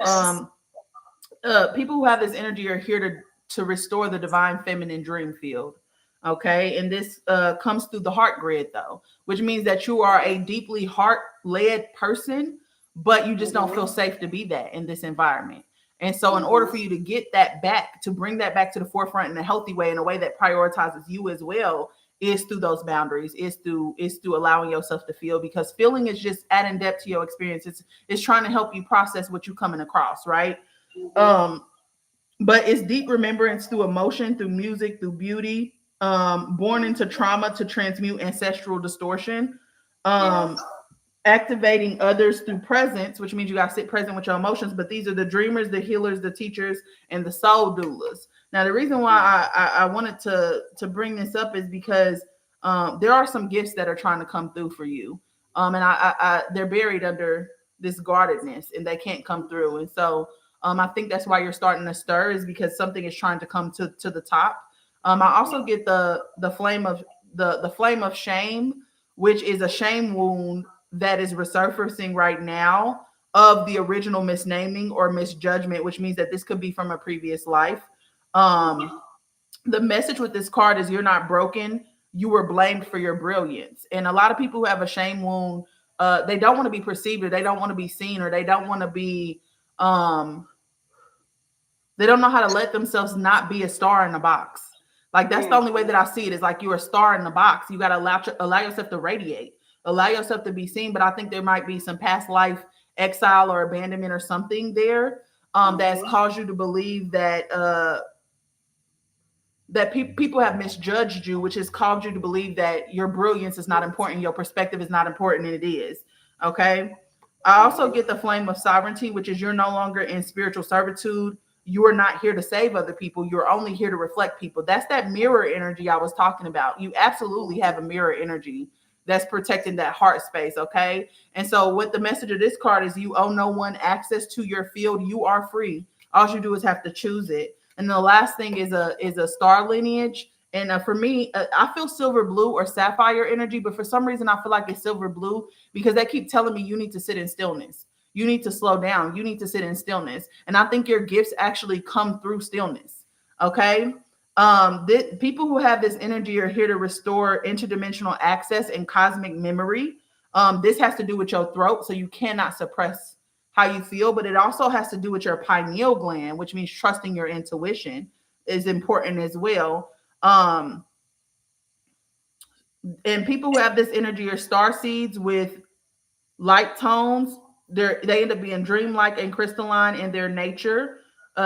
people who have this energy are here to restore the divine feminine dream field. Okay, and this comes through the heart grid, though, which means that you are a deeply heart-led person, but you just don't feel safe to be that in this environment. And so, in order for you to get that back, to bring that back to the forefront in a healthy way, in a way that prioritizes you as well, is through those boundaries, is through allowing yourself to feel, because feeling is just adding depth to your experience. It's trying to help you process what you're coming across, right? But it's deep remembrance through emotion, through music, through beauty, born into trauma to transmute ancestral distortion, activating others through presence, which means you got to sit present with your emotions. But these are the dreamers, the healers, the teachers, and the soul doulas. Now, the reason why I wanted to bring this up is because there are some gifts that are trying to come through for you, and they're buried under this guardedness, and they can't come through. And so I think that's why you're starting to stir, is because something is trying to come to the top. I also get the flame of the flame of shame, which is a shame wound that is resurfacing right now of the original misnaming or misjudgment, which means that this could be from a previous life. The message with this card is you're not broken. You were blamed for your brilliance. And a lot of people who have a shame wound, they don't want to be perceived, or they don't want to be seen, or they don't want to be, they don't know how to let themselves not be a star in a box. Like, that's the only way that I see it, is like you're a star in the box. You got to allow yourself to radiate, allow yourself to be seen. But I think there might be some past life exile or abandonment or something there that's caused you to believe that people have misjudged you, which has caused you to believe that your brilliance is not important, your perspective is not important, and it is. Okay. I also get the flame of sovereignty, which is you're no longer in spiritual servitude. You are not here to save other people. You're only here to reflect people. That's that mirror energy I was talking about. You absolutely have a mirror energy that's protecting that heart space. Okay. And so what the message of this card is, you owe no one access to your field. You are free. All you do is have to choose it. And the last thing is a star lineage. And for me, I feel silver blue or sapphire energy, but for some reason I feel like it's silver blue, because they keep telling me you need to sit in stillness. You need to slow down. You need to sit in stillness. And I think your gifts actually come through stillness. Okay. People who have this energy are here to restore interdimensional access and cosmic memory. This has to do with your throat, so you cannot suppress how you feel, but it also has to do with your pineal gland, which means trusting your intuition is important as well. And people who have this energy are star seeds with light tones. They end up being dreamlike and crystalline in their nature.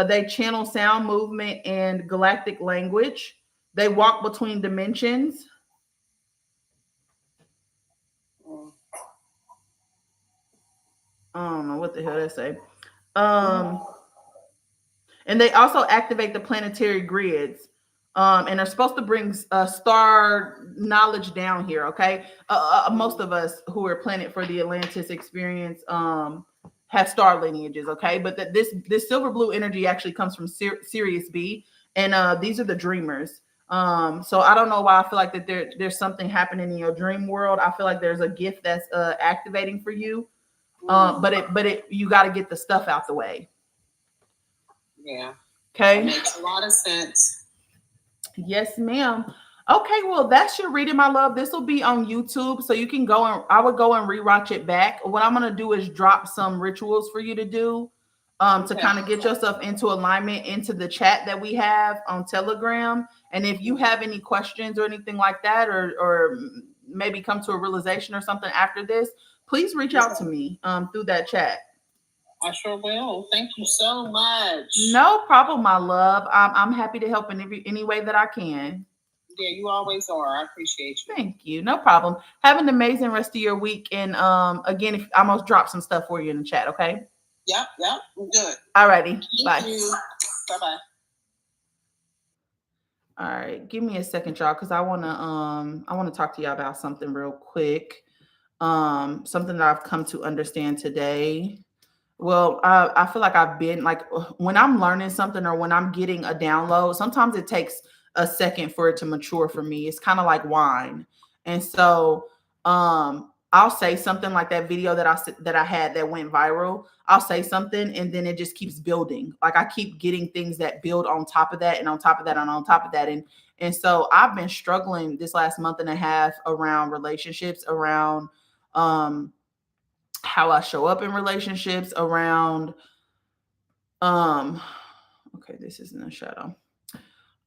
They channel sound, movement, and galactic language. They walk between dimensions. I don't know what the hell they say. And they also activate the planetary grids, and are supposed to bring star knowledge down here. Okay, most of us who are planet for the Atlantis experience have star lineages. Okay, but this silver blue energy actually comes from Sirius B, and these are the dreamers. So I don't know why I feel like that there's something happening in your dream world. I feel like there's a gift that's activating for you, but you got to get the stuff out the way. Yeah. Okay. That makes a lot of sense. Yes, ma'am. Okay, well, that's your reading, my love. This will be on YouTube, so you can go and I would go and rewatch it back. What I'm gonna do is drop some rituals for you to do to kind of get yourself into alignment into the chat that we have on Telegram. And if you have any questions or anything like that, or maybe come to a realization or something after this, please reach out to me through that chat. I sure will. Thank you so much. No problem, my love. I'm happy to help in any way that I can. Yeah, you always are. I appreciate you. Thank you. No problem. Have an amazing rest of your week. And again, if I almost dropped some stuff for you in the chat, okay? Yep, good. Alrighty. Bye. Thank you. Bye-bye. All right, give me a second, y'all, because I wanna talk to y'all about something real quick. Something that I've come to understand today. Well, I feel like I've been like when I'm learning something or when I'm getting a download, sometimes it takes a second for it to mature for me. It's kind of like wine. And so I'll say something like that video that I had that went viral. I'll say something and then it just keeps building. Like I keep getting things that build on top of that and on top of that and on top of that. And so I've been struggling this last month and a half around relationships, around how I show up in relationships, around okay, this isn't a shadow.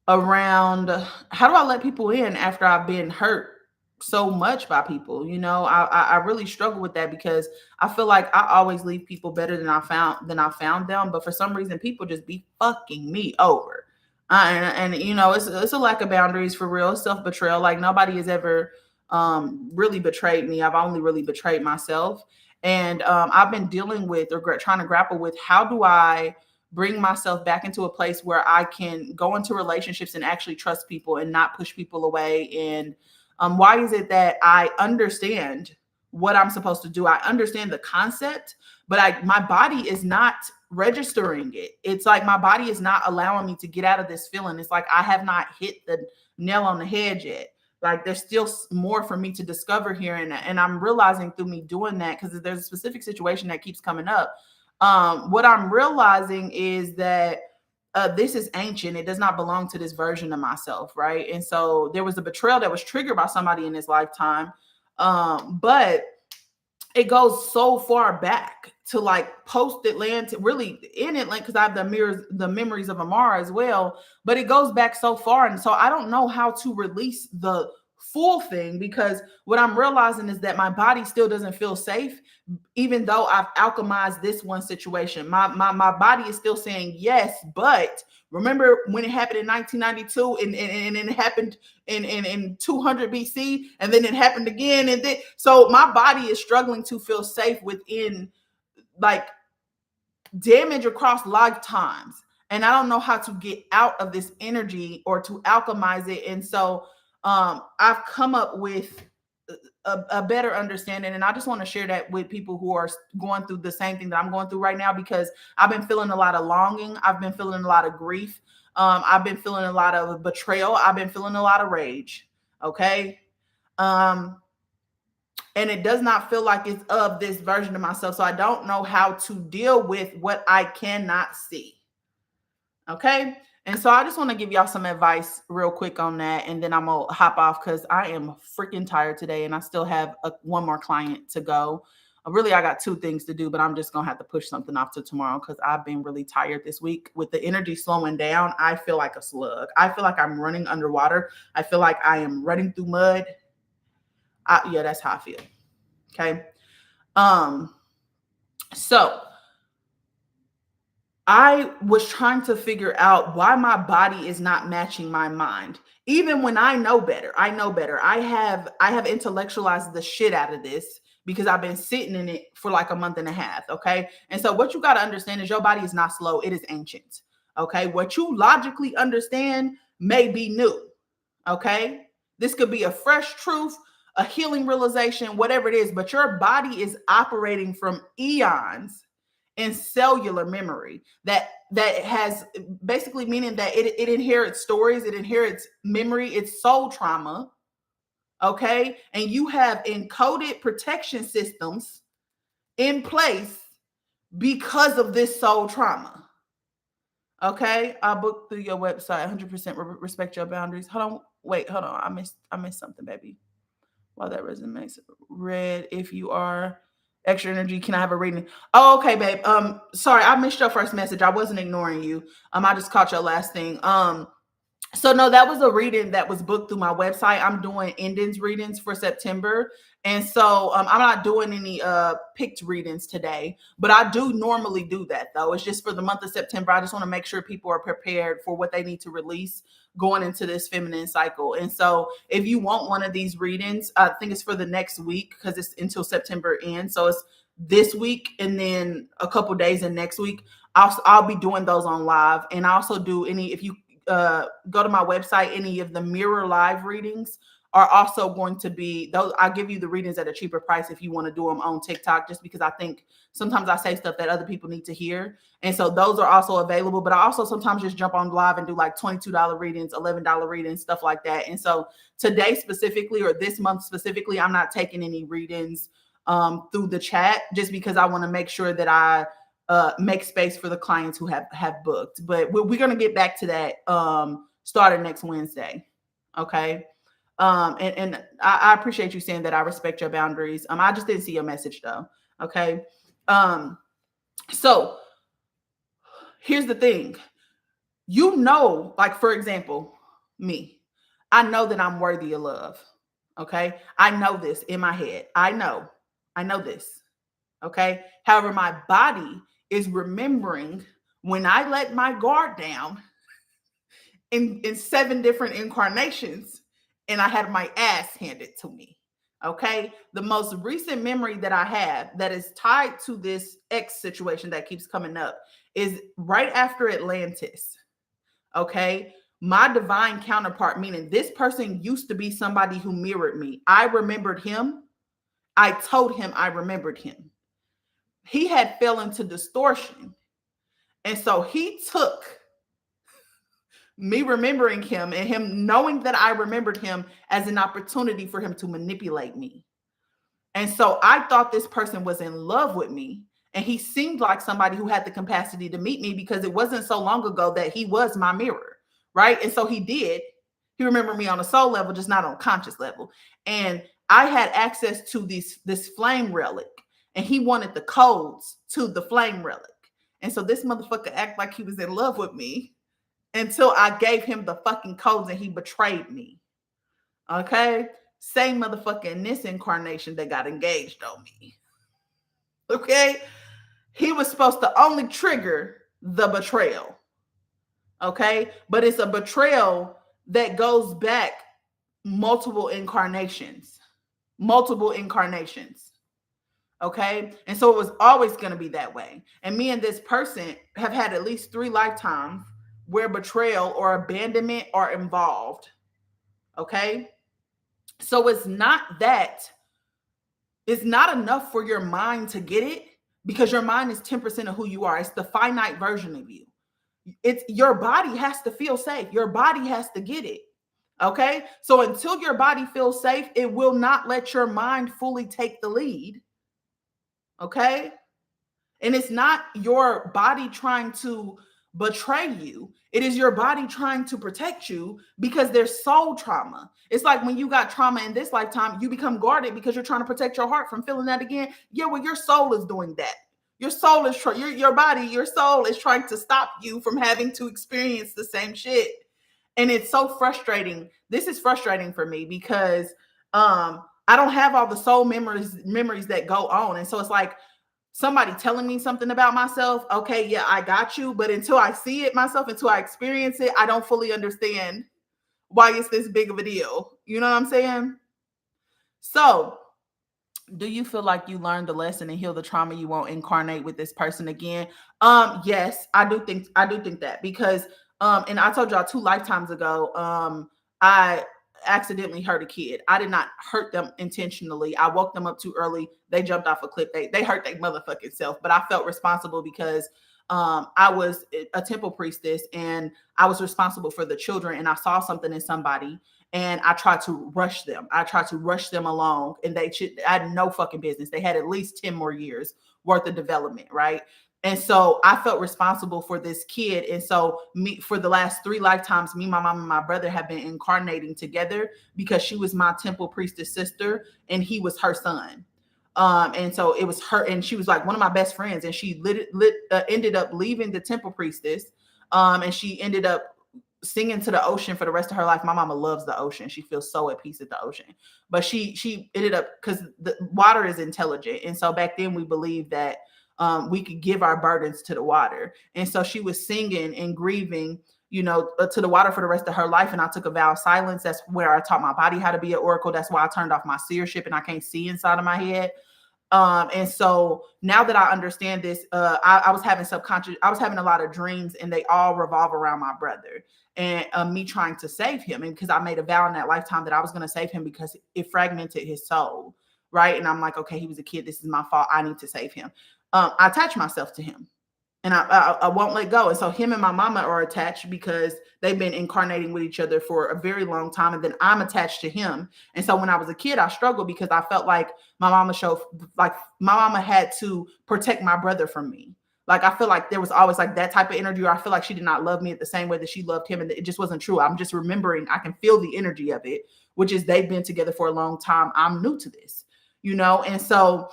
Around how do I let people in after I've been hurt so much by people? I really struggle with that because I feel like I always leave people better than I found them, but for some reason people just be fucking me over. And it's a lack of boundaries for real, self-betrayal. Like nobody has ever really betrayed me. I've only really betrayed myself. And I've been dealing with or trying to grapple with how do I bring myself back into a place where I can go into relationships and actually trust people and not push people away. And why is it that I understand what I'm supposed to do? I understand the concept, but my body is not registering it. It's like my body is not allowing me to get out of this feeling. It's like I have not hit the nail on the head yet. Like there's still more for me to discover here. And I'm realizing through me doing that, because there's a specific situation that keeps coming up. What I'm realizing is that this is ancient. It does not belong to this version of myself, right? And so there was a betrayal that was triggered by somebody in this lifetime, but it goes so far back to like post Atlanta, really in Atlanta, because I have the memories of Amara as well. But it goes back so far, and so I don't know how to release the full thing, because what I'm realizing is that my body still doesn't feel safe, even though I've alchemized this one situation. My body is still saying yes, but remember when it happened in 1992 and it happened in 200 BC, and then it happened again, and then so my body is struggling to feel safe within like damage across lifetimes, and I don't know how to get out of this energy or to alchemize it. And so I've come up with a better understanding, and I just want to share that with people who are going through the same thing that I'm going through right now, because I've been feeling a lot of longing, I've been feeling a lot of grief, I've been feeling a lot of betrayal, I've been feeling a lot of rage. Okay. And it does not feel like it's of this version of myself. So I don't know how to deal with what I cannot see. Okay. And so I just want to give y'all some advice real quick on that. And then I'm going to hop off because I am freaking tired today. And I still have one more client to go. Really, I got two things to do, but I'm just going to have to push something off to tomorrow because I've been really tired this week. With the energy slowing down, I feel like a slug. I feel like I'm running underwater. I feel like I am running through mud. Yeah, that's how I feel. Okay. So I was trying to figure out why my body is not matching my mind. Even when I know better, I have intellectualized the shit out of this because I've been sitting in it for like a month and a half. Okay. And so what you got to understand is your body is not slow. It is ancient. Okay. What you logically understand may be new. Okay. This could be a fresh truth, a healing realization, whatever it is, but your body is operating from eons in cellular memory that has basically meaning that it inherits stories, it inherits memory, it's soul trauma. Okay. And you have encoded protection systems in place because of this soul trauma. Okay. I booked through your website. 100% respect your boundaries. Hold on. I missed something, baby. While that resonates, red. If you are extra energy, can I have a reading? Oh, okay, babe. Sorry, I missed your first message. I wasn't ignoring you. I just caught your last thing. So no, that was a reading that was booked through my website. I'm doing endings readings for September, And so I'm not doing any picked readings today, but I do normally do that though. It's just for the month of September. I just want to make sure people are prepared for what they need to release going into this feminine cycle. And so if you want one of these readings, I think it's for the next week because it's until September ends. So it's this week and then a couple days in next week. I'll be doing those on live. And I also do any, if you go to my website, any of the mirror live readings are also going to be those. I'll give you the readings at a cheaper price if you want to do them on TikTok, just because I think sometimes I say stuff that other people need to hear. And so those are also available. But I also sometimes just jump on live and do like $22 readings, $11 readings, stuff like that. And so today specifically, or this month specifically, I'm not taking any readings through the chat, just because I want to make sure that I make space for the clients who have booked. But we're going to get back to that starting next Wednesday. Okay. And I appreciate you saying that. I respect your boundaries. I just didn't see your message though. Okay. So here's the thing. You know, like for example, me, I know that I'm worthy of love. Okay. I know this in my head. I know this. Okay. However, my body is remembering when I let my guard down in 7 different incarnations and I had my ass handed to me. Okay. The most recent memory that I have that is tied to this X situation that keeps coming up is right after Atlantis. Okay. My divine counterpart, meaning this person used to be somebody who mirrored me. I remembered him. I told him I remembered him. He had fell into distortion. And so he took me remembering him and him knowing that I remembered him as an opportunity for him to manipulate me. And so I thought this person was in love with me. And he seemed like somebody who had the capacity to meet me because it wasn't so long ago that he was my mirror. Right. And so he did. He remembered me on a soul level, just not on a conscious level. And I had access to this flame relic, and he wanted the codes to the flame relic. And so this motherfucker acted like he was in love with me until I gave him the fucking codes and he betrayed me. Okay? Same motherfucker in this incarnation that got engaged on me. Okay? He was supposed to only trigger the betrayal. Okay? But it's a betrayal that goes back multiple incarnations. Multiple incarnations. Okay? And so it was always going to be that way. And me and this person have had at least 3 lifetimes where betrayal or abandonment are involved. Okay? So it's not enough for your mind to get it, because your mind is 10% of who you are. It's the finite version of you. It's your body has to feel safe. Your body has to get it. Okay? So until your body feels safe, it will not let your mind fully take the lead. Okay? And it's not your body trying to betray you. It is your body trying to protect you because there's soul trauma. It's like when you got trauma in this lifetime, you become guarded because you're trying to protect your heart from feeling that again. Yeah, well, your soul is doing that. Your soul is your body, your soul is trying to stop you from having to experience the same shit. And it's so frustrating. This is frustrating for me because I don't have all the soul memories that go on. And so it's like somebody telling me something about myself. Okay, yeah, I got you. But until I see it myself, until I experience it, I don't fully understand why it's this big of a deal. You know what I'm saying? So, do you feel like you learned the lesson and heal the trauma you won't incarnate with this person again? Yes, I do think that, because and I told y'all 2 lifetimes ago, I accidentally hurt a kid. I did not hurt them intentionally. I woke them up too early. They jumped off a cliff. They hurt their motherfucking self, but I felt responsible because I was a temple priestess and I was responsible for the children, and I saw something in somebody and I tried to rush them. I tried to rush them along, and I had no fucking business. They had at least 10 more years worth of development, right? And so I felt responsible for this kid. And so for the last 3 lifetimes, me, my mom, and my brother have been incarnating together because she was my temple priestess sister and he was her son. And so it was her, and she was like one of my best friends, and she ended up leaving the temple priestess. And she ended up singing to the ocean for the rest of her life. My mama loves the ocean. She feels so at peace at the ocean. But she ended up, because the water is intelligent. And so back then we believed that we could give our burdens to the water. And so she was singing and grieving, to the water for the rest of her life. And I took a vow of silence. That's where I taught my body how to be an oracle. That's why I turned off my seership and I can't see inside of my head. And so now that I understand this, I was having a lot of dreams, and they all revolve around my brother and me trying to save him. And because I made a vow in that lifetime that I was going to save him because it fragmented his soul. Right. And I'm like, okay, he was a kid. This is my fault. I need to save him. I attach myself to him. And I won't let go. And so him and my mama are attached because they've been incarnating with each other for a very long time. And then I'm attached to him. And so when I was a kid, I struggled because I felt like my mama had to protect my brother from me. Like, I feel like there was always like that type of energy, or I feel like she did not love me at the same way that she loved him. And it just wasn't true. I'm just remembering, I can feel the energy of it, which is they've been together for a long time. I'm new to this, And so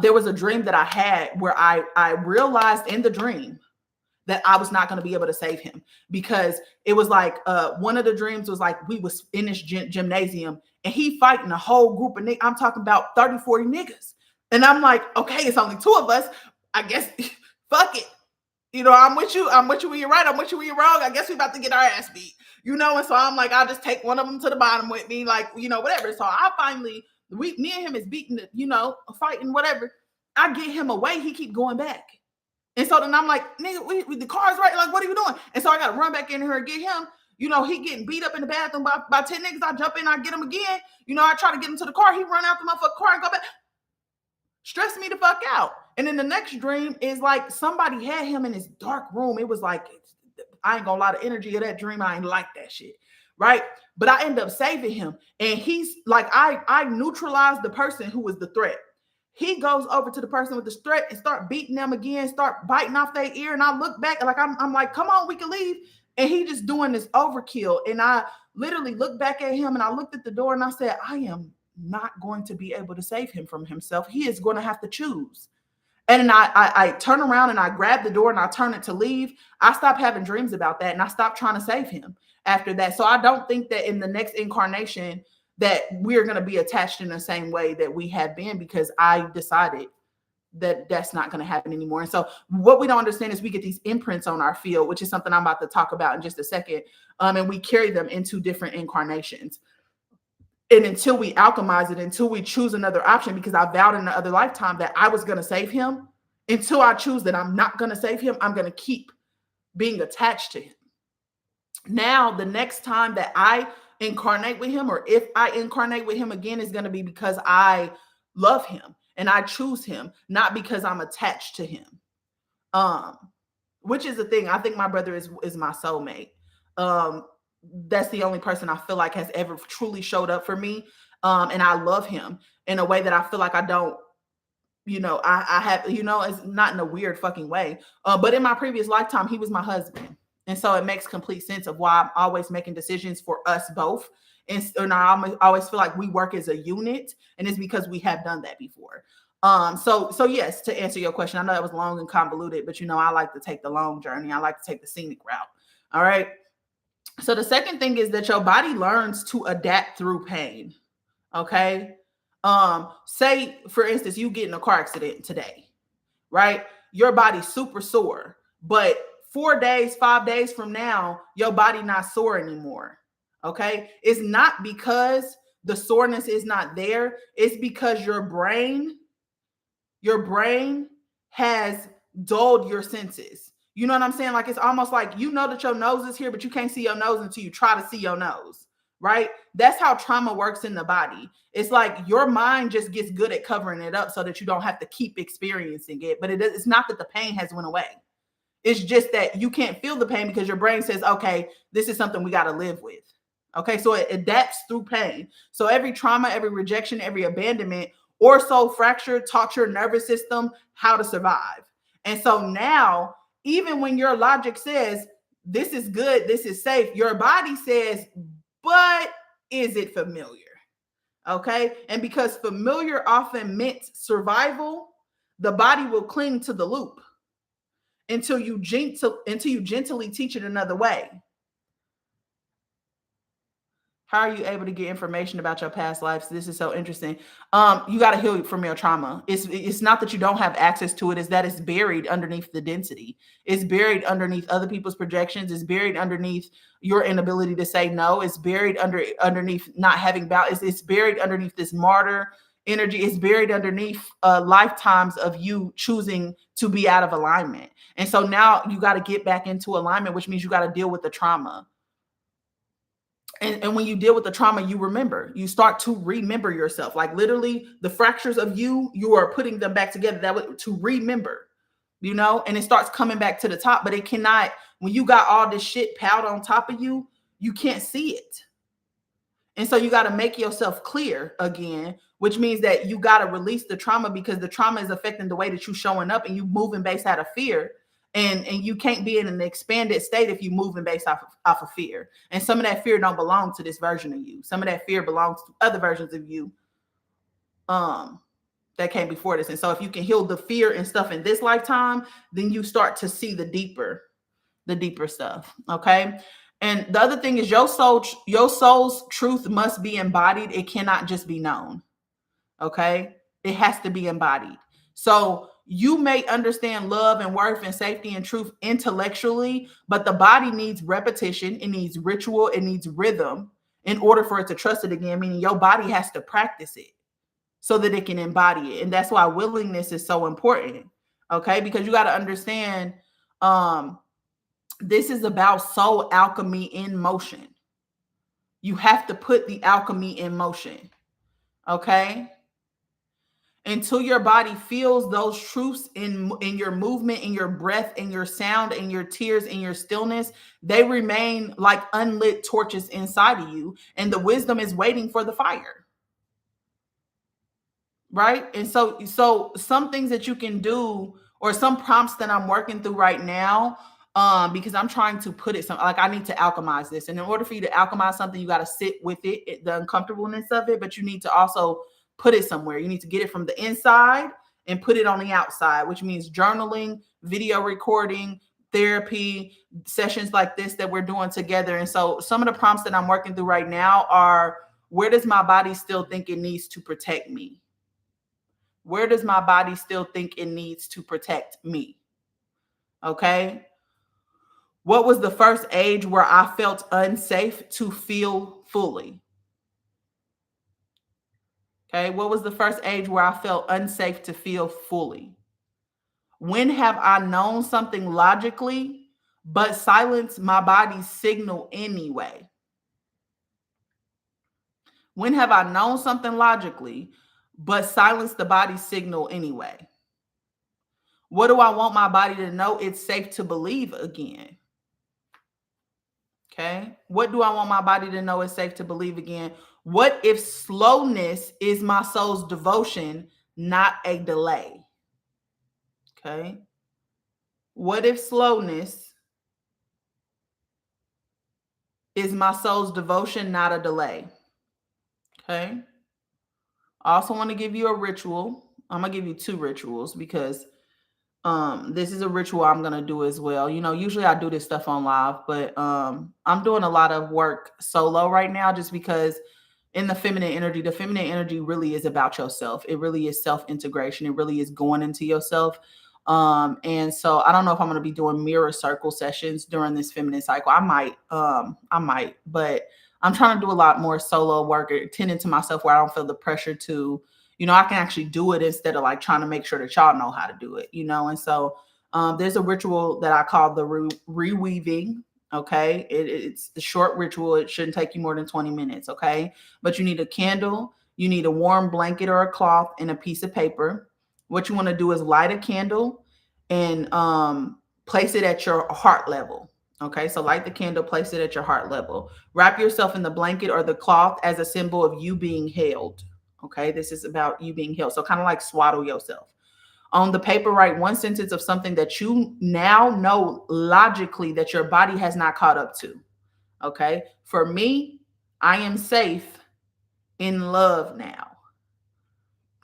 there was a dream that I had where I realized in the dream that I was not going to be able to save him, because it was like one of the dreams was like we was in this gymnasium and he fighting a whole group of niggas. I'm talking about 30, 40 niggas. And I'm like, okay, it's only two of us. I guess, fuck it. I'm with you. I'm with you when you're right. I'm with you when you're wrong. I guess we about to get our ass beat, And so I'm like, I'll just take one of them to the bottom with me, like, whatever. So I finally, me and him is beating, fighting, whatever. I get him away. He keep going back. And so then I'm like, nigga, the car's right. Like, what are you doing? And so I got to run back in here and get him. He getting beat up in the bathroom by 10 niggas. I jump in, I get him again. I try to get him to the car. He run out the motherfucking car and go back. Stress me the fuck out. And then the next dream is like somebody had him in his dark room. It was like, I ain't gonna lie, the energy of that dream, I ain't like that shit. Right. But I end up saving him. And he's like, I neutralized the person who was the threat. He goes over to the person with the threat and start beating them again, start biting off their ear. And I look back like, I'm like, come on, we can leave. And he just doing this overkill. And I literally looked back at him and I looked at the door and I said, I am not going to be able to save him from himself. He is going to have to choose. And then I turn around and I grab the door and I turn it to leave. I stopped having dreams about that and I stopped trying to save him after that. So I don't think that in the next incarnation that we're going to be attached in the same way that we have been, because I decided that that's not going to happen anymore. And so what we don't understand is we get these imprints on our field, which is something I'm about to talk about in just a second. And we carry them into different incarnations. And until we alchemize it, until we choose another option, because I vowed in the other lifetime that I was going to save him, until I choose that I'm not going to save him, I'm going to keep being attached to him. Now, the next time that I incarnate with him, or if I incarnate with him again, is going to be because I love him and I choose him, not because I'm attached to him. Which is the thing. I think my brother is my soulmate. That's the only person I feel like has ever truly showed up for me. And I love him in a way that I feel like I don't, I have, it's not in a weird fucking way. But in my previous lifetime, he was my husband. And so it makes complete sense of why I'm always making decisions for us both. And I always feel like we work as a unit, and it's because we have done that before. So yes, to answer your question, I know that was long and convoluted, but I like to take the long journey. I like to take the scenic route. All right. So the second thing is that your body learns to adapt through pain. Okay. Say for instance, you get in a car accident today, right? Your body's super sore, but 4 days, 5 days from now, your body not sore anymore. Okay. It's not because the soreness is not there. It's because your brain has dulled your senses. You know what I'm saying? Like, it's almost like, that your nose is here, but you can't see your nose until you try to see your nose, right? That's how trauma works in the body. It's like your mind just gets good at covering it up so that you don't have to keep experiencing it. But it's not that the pain has went away. It's just that you can't feel the pain because your brain says, okay, this is something we got to live with. Okay, so it adapts through pain. So every trauma, every rejection, every abandonment or soul fracture taught your nervous system how to survive. And so now, even when your logic says, this is good, this is safe, your body says, but is it familiar? Okay. And because familiar often meant survival, the body will cling to the loop until you gently teach it another way. How are you able to get information about your past lives? This is so interesting. You got to heal from your trauma. It's not that you don't have access to it, it's that it's buried underneath the density. It's buried underneath other people's projections. It's buried underneath your inability to say no. It's buried underneath not having balance. It's buried underneath this martyr energy. It's buried underneath lifetimes of you choosing to be out of alignment. And so now you got to get back into alignment, which means you got to deal with the trauma. And when you deal with the trauma, you start to remember yourself. Like literally the fractures of you are putting them back together that way to remember, and it starts coming back to the top, but it cannot, when you got all this shit piled on top of you, you can't see it. And so you got to make yourself clear again, which means that you got to release the trauma, because the trauma is affecting the way that you're showing up, and you moving based out of fear. And you can't be in an expanded state if you moving based off of fear. And some of that fear don't belong to this version of you. Some of that fear belongs to other versions of you that came before this. And so if you can heal the fear and stuff in this lifetime, then you start to see the deeper stuff. Okay. And the other thing is your soul's truth must be embodied. It cannot just be known. Okay. It has to be embodied. So you may understand love and worth and safety and truth intellectually, but the body needs repetition. It needs ritual. It needs rhythm in order for it to trust it again, meaning your body has to practice it so that it can embody it. And that's why willingness is so important. Okay. Because you got to understand, this is about soul alchemy in motion. You have to put the alchemy in motion. Okay. Until your body feels those truths in your movement, in your breath, in your sound, in your tears, in your stillness, they remain like unlit torches inside of you. And the wisdom is waiting for the fire. Right? And so some things that you can do, or some prompts that I'm working through right now, because I'm trying to put it like I need to alchemize this. And in order for you to alchemize something, you got to sit with it, the uncomfortableness of it, but you need to also put it somewhere. You need to get it from the inside and put it on the outside, which means journaling, video recording, therapy, sessions like this that we're doing together. And so some of the prompts that I'm working through right now are, where does my body still think it needs to protect me? Where does my body still think it needs to protect me? Okay. What was the first age where I felt unsafe to feel fully? Okay. What was the first age where I felt unsafe to feel fully? When have I known something logically, but silenced my body's signal anyway? When have I known something logically, but silenced the body's signal anyway? What do I want my body to know it's safe to believe again? Okay. What do I want my body to know it's safe to believe again? What if slowness is my soul's devotion, not a delay? Okay. What if slowness is my soul's devotion, not a delay? Okay. I also want to give you a ritual. I'm going to give you 2 rituals, because this is a ritual I'm going to do as well. Usually I do this stuff on live, but I'm doing a lot of work solo right now, just because in the feminine energy really is about yourself. It really is self-integration. It really is going into yourself. And so I don't know if I'm going to be doing mirror circle sessions during this feminine cycle. I might, but I'm trying to do a lot more solo work, tending to myself, where I don't feel the pressure to, I can actually do it instead of like trying to make sure that y'all know how to do it, And so there's a ritual that I call the reweaving. Okay. It's the short ritual. It shouldn't take you more than 20 minutes. Okay. But you need a candle, you need a warm blanket or a cloth, and a piece of paper. What you want to do is light a candle and place it at your heart level. Okay. So light the candle, place it at your heart level. Wrap yourself in the blanket or the cloth as a symbol of you being held. Okay. This is about you being held. So kind of like swaddle yourself. On the paper, write 1 sentence of something that you now know logically that your body has not caught up to. Okay. For me, I am safe in love now.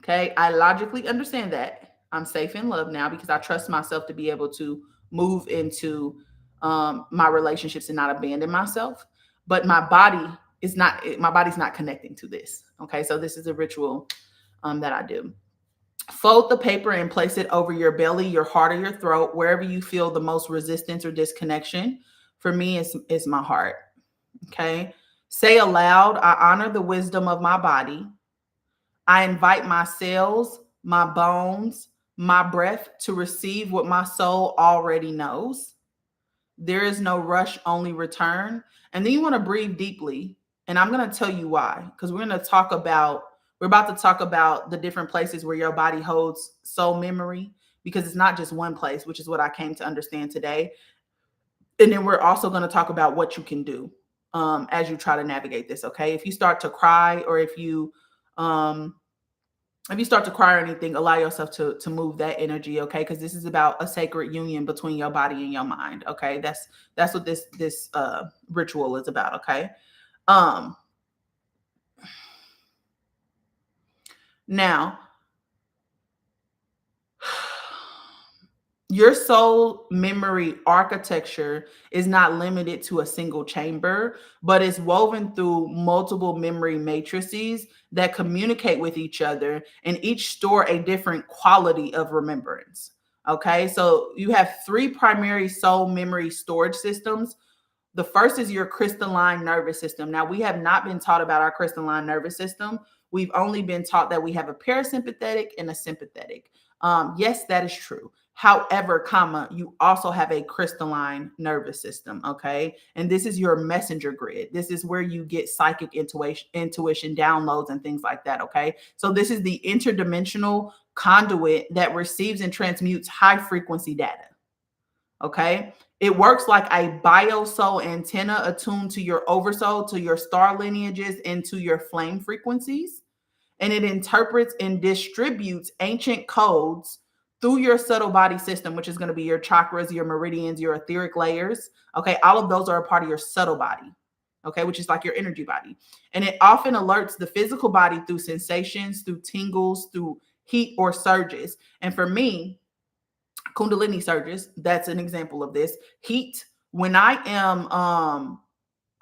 Okay. I logically understand that I'm safe in love now, because I trust myself to be able to move into my relationships and not abandon myself. But my body my body's not connecting to this. Okay, so this is a ritual that I do. Fold the paper and place it over your belly, your heart, or your throat, wherever you feel the most resistance or disconnection. For me, it's my heart. Okay. Say aloud, I honor the wisdom of my body. I invite my cells, my bones, my breath to receive what my soul already knows. There is no rush, only return. And then you want to breathe deeply. And I'm going to tell you why, because we're about to talk about the different places where your body holds soul memory, because it's not just one place, which is what I came to understand today. And then we're also going to talk about what you can do as you try to navigate this. Okay. If you start to cry, or if you start to cry or anything, allow yourself to move that energy, okay? Because this is about a sacred union between your body and your mind, okay? That's what this ritual is about, okay? Now, your soul memory architecture is not limited to a single chamber, but is woven through multiple memory matrices that communicate with each other, and each store a different quality of remembrance. Okay, so you have three primary soul memory storage systems. The first is your crystalline nervous system. Now, we have not been taught about our crystalline nervous system. We've only been taught that we have a parasympathetic and a sympathetic. Yes, that is true. However, comma, you also have a crystalline nervous system, okay? And this is your messenger grid. This is where you get psychic intuition, downloads, and things like that, okay? So this is the interdimensional conduit that receives and transmutes high frequency data, okay? It works like a biosoul antenna attuned to your oversoul, to your star lineages, and to your flame frequencies. And it interprets and distributes ancient codes through your subtle body system, which is going to be your chakras, your meridians, your etheric layers. Okay, all of those are a part of your subtle body, okay, which is like your energy body. And it often alerts the physical body through sensations, through tingles, through heat or surges. And for me, Kundalini surges, that's an example of this. Heat, when I am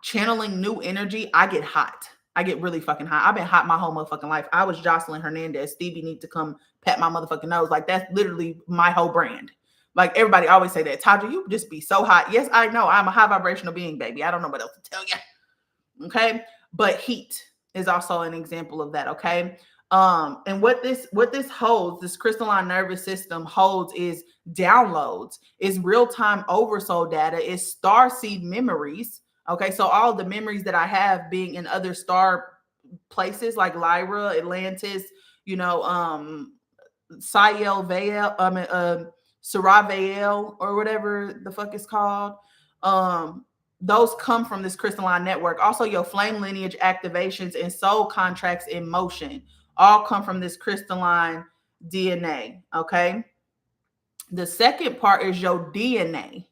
channeling new energy, I get hot. I get really fucking hot. I've been hot my whole motherfucking life. I was Jocelyn Hernandez. Stevie need to come pat my motherfucking nose. Like, that's literally my whole brand. Like, everybody always say that. Taja, you just be so hot. Yes, I know. I'm a high vibrational being, baby. I don't know what else to tell you. Okay. But heat is also an example of that. Okay. And what this holds, this crystalline nervous system holds, is downloads, is real-time oversoul data, is star seed memories. Okay, so all the memories that I have being in other star places like Lyra, Atlantis, Sayel Vale, Saravel, or whatever the fuck it's called. Those come from this crystalline network. Also, your flame lineage activations and soul contracts in motion all come from this crystalline DNA, okay? The second part is your DNA.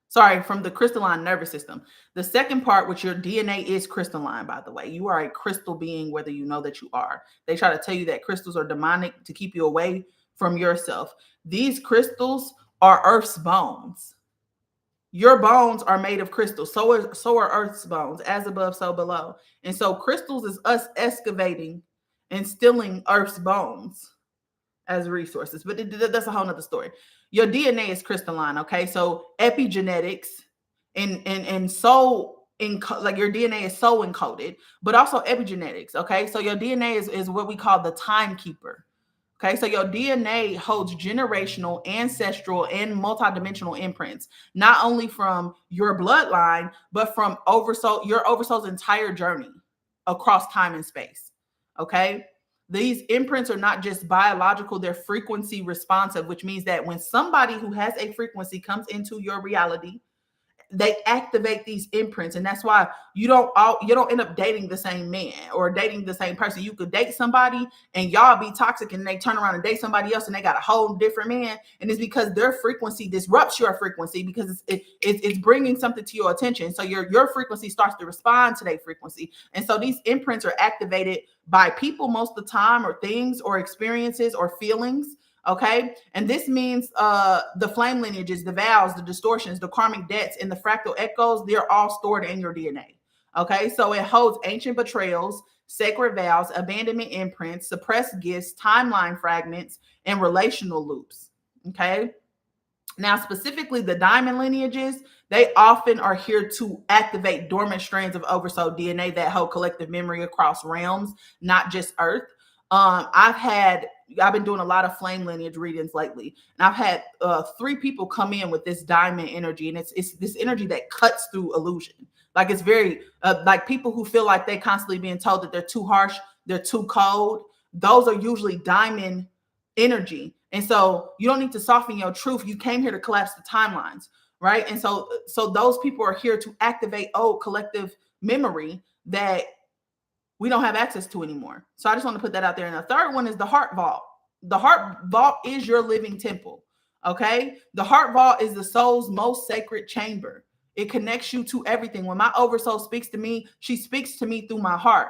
Sorry, from the crystalline nervous system. The second part, which your DNA is crystalline, by the way. You are a crystal being, whether you know that you are. They try to tell you that crystals are demonic to keep you away from yourself. These crystals are Earth's bones. Your bones are made of crystals. So are Earth's bones, as above, so below. And so crystals is us excavating and stealing Earth's bones as resources. But that's a whole nother story. Your DNA is crystalline, okay? So epigenetics and so like your DNA is so encoded, but also epigenetics, okay? So your DNA is what we call the timekeeper. Okay, so your DNA holds generational, ancestral, and multidimensional imprints, not only from your bloodline, but from your oversoul's entire journey across time and space. Okay, these imprints are not just biological, they're frequency responsive, which means that when somebody who has a frequency comes into your reality, they activate these imprints. And that's why you don't end up dating the same man or dating the same person. You could date somebody and y'all be toxic, and they turn around and date somebody else and they got a whole different man. And it's because their frequency disrupts your frequency, because it's bringing something to your attention. So your frequency starts to respond to their frequency. And so these imprints are activated by people most of the time, or things, or experiences, or feelings. Okay. And this means the flame lineages, the vows, the distortions, the karmic debts, and the fractal echoes, they're all stored in your DNA. Okay, so it holds ancient betrayals, sacred vows, abandonment imprints, suppressed gifts, timeline fragments, and relational loops. Okay, now, specifically the diamond lineages, they often are here to activate dormant strands of oversoul DNA that hold collective memory across realms, not just Earth. I've been doing a lot of flame lineage readings lately, and I've had 3 people come in with this diamond energy, and it's this energy that cuts through illusion. Like it's very like people who feel like they constantly being told that they're too harsh, they're too cold. Those are usually diamond energy. And so you don't need to soften your truth. You came here to collapse the timelines, right? And so those people are here to activate old collective memory that we don't have access to anymore. So I just want to put that out there. And the third one is the heart vault. The heart vault is your living temple. Okay. The heart vault is the soul's most sacred chamber. It connects you to everything. When my oversoul speaks to me, she speaks to me through my heart.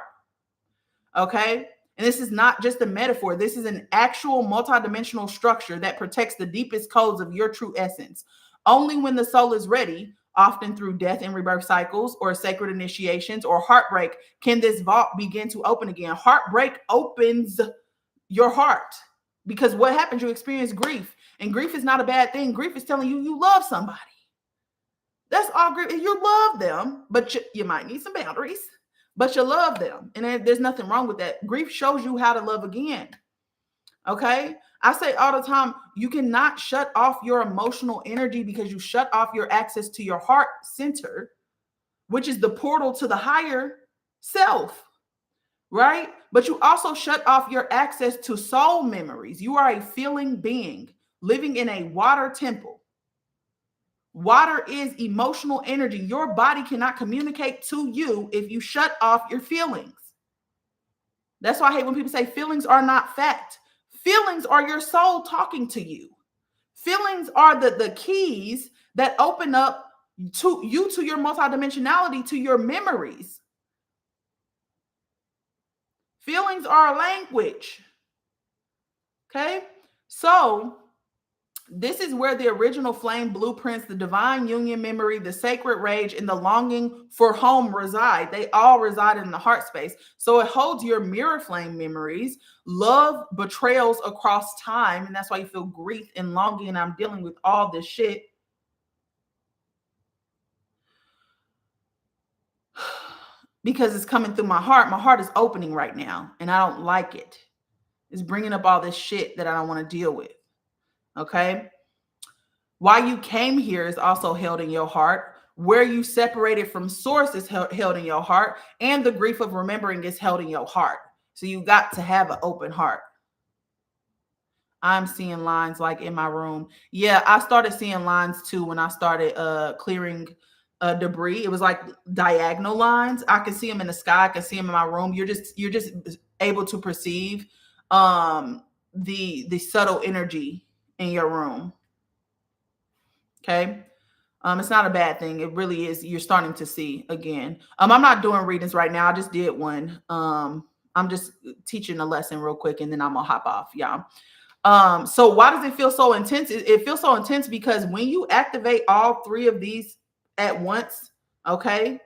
Okay. And this is not just a metaphor. This is an actual multidimensional structure that protects the deepest codes of your true essence. Only when the soul is ready, often through death and rebirth cycles or sacred initiations or heartbreak, can this vault begin to open again. Heartbreak opens your heart because what happens? You experience grief, and grief is not a bad thing. Grief is telling you you love somebody. That's all grief. You love them, but you might need some boundaries. But you love them. And there's nothing wrong with that. Grief shows you how to love again. Okay. I say all the time, you cannot shut off your emotional energy because you shut off your access to your heart center, which is the portal to the higher self. Right. But you also shut off your access to soul memories. You are a feeling being living in a water temple. Water is emotional energy. Your body cannot communicate to you if you shut off your feelings. That's why I hate when people say feelings are not fact. Feelings are your soul talking to you. Feelings are the keys that open up to your multidimensionality, to your memories. Feelings are a language. Okay? So this is where the original flame blueprints, the divine union memory, the sacred rage, and the longing for home reside. They all reside in the heart space. So it holds your mirror flame memories, love, betrayals across time. And that's why you feel grief and longing. And I'm dealing with all this shit. Because it's coming through my heart. My heart is opening right now, and I don't like it. It's bringing up all this shit that I don't want to deal with. Okay? Why you came here is also held in your heart. Where you separated from source is held in your heart. And the grief of remembering is held in your heart. So you got to have an open heart. I'm seeing lines like in my room. Yeah, I started seeing lines too when I started clearing debris. It was like diagonal lines. I can see them in the sky. I can see them in my room. You're just able to perceive the subtle energy in your room. Okay. It's not a bad thing. It really is. You're starting to see again. I'm not doing readings right now. I just did one. I'm just teaching a lesson real quick and then I'm gonna hop off, y'all. So why does it feel so intense? It feels so intense because when you activate all 3 of these at once, okay,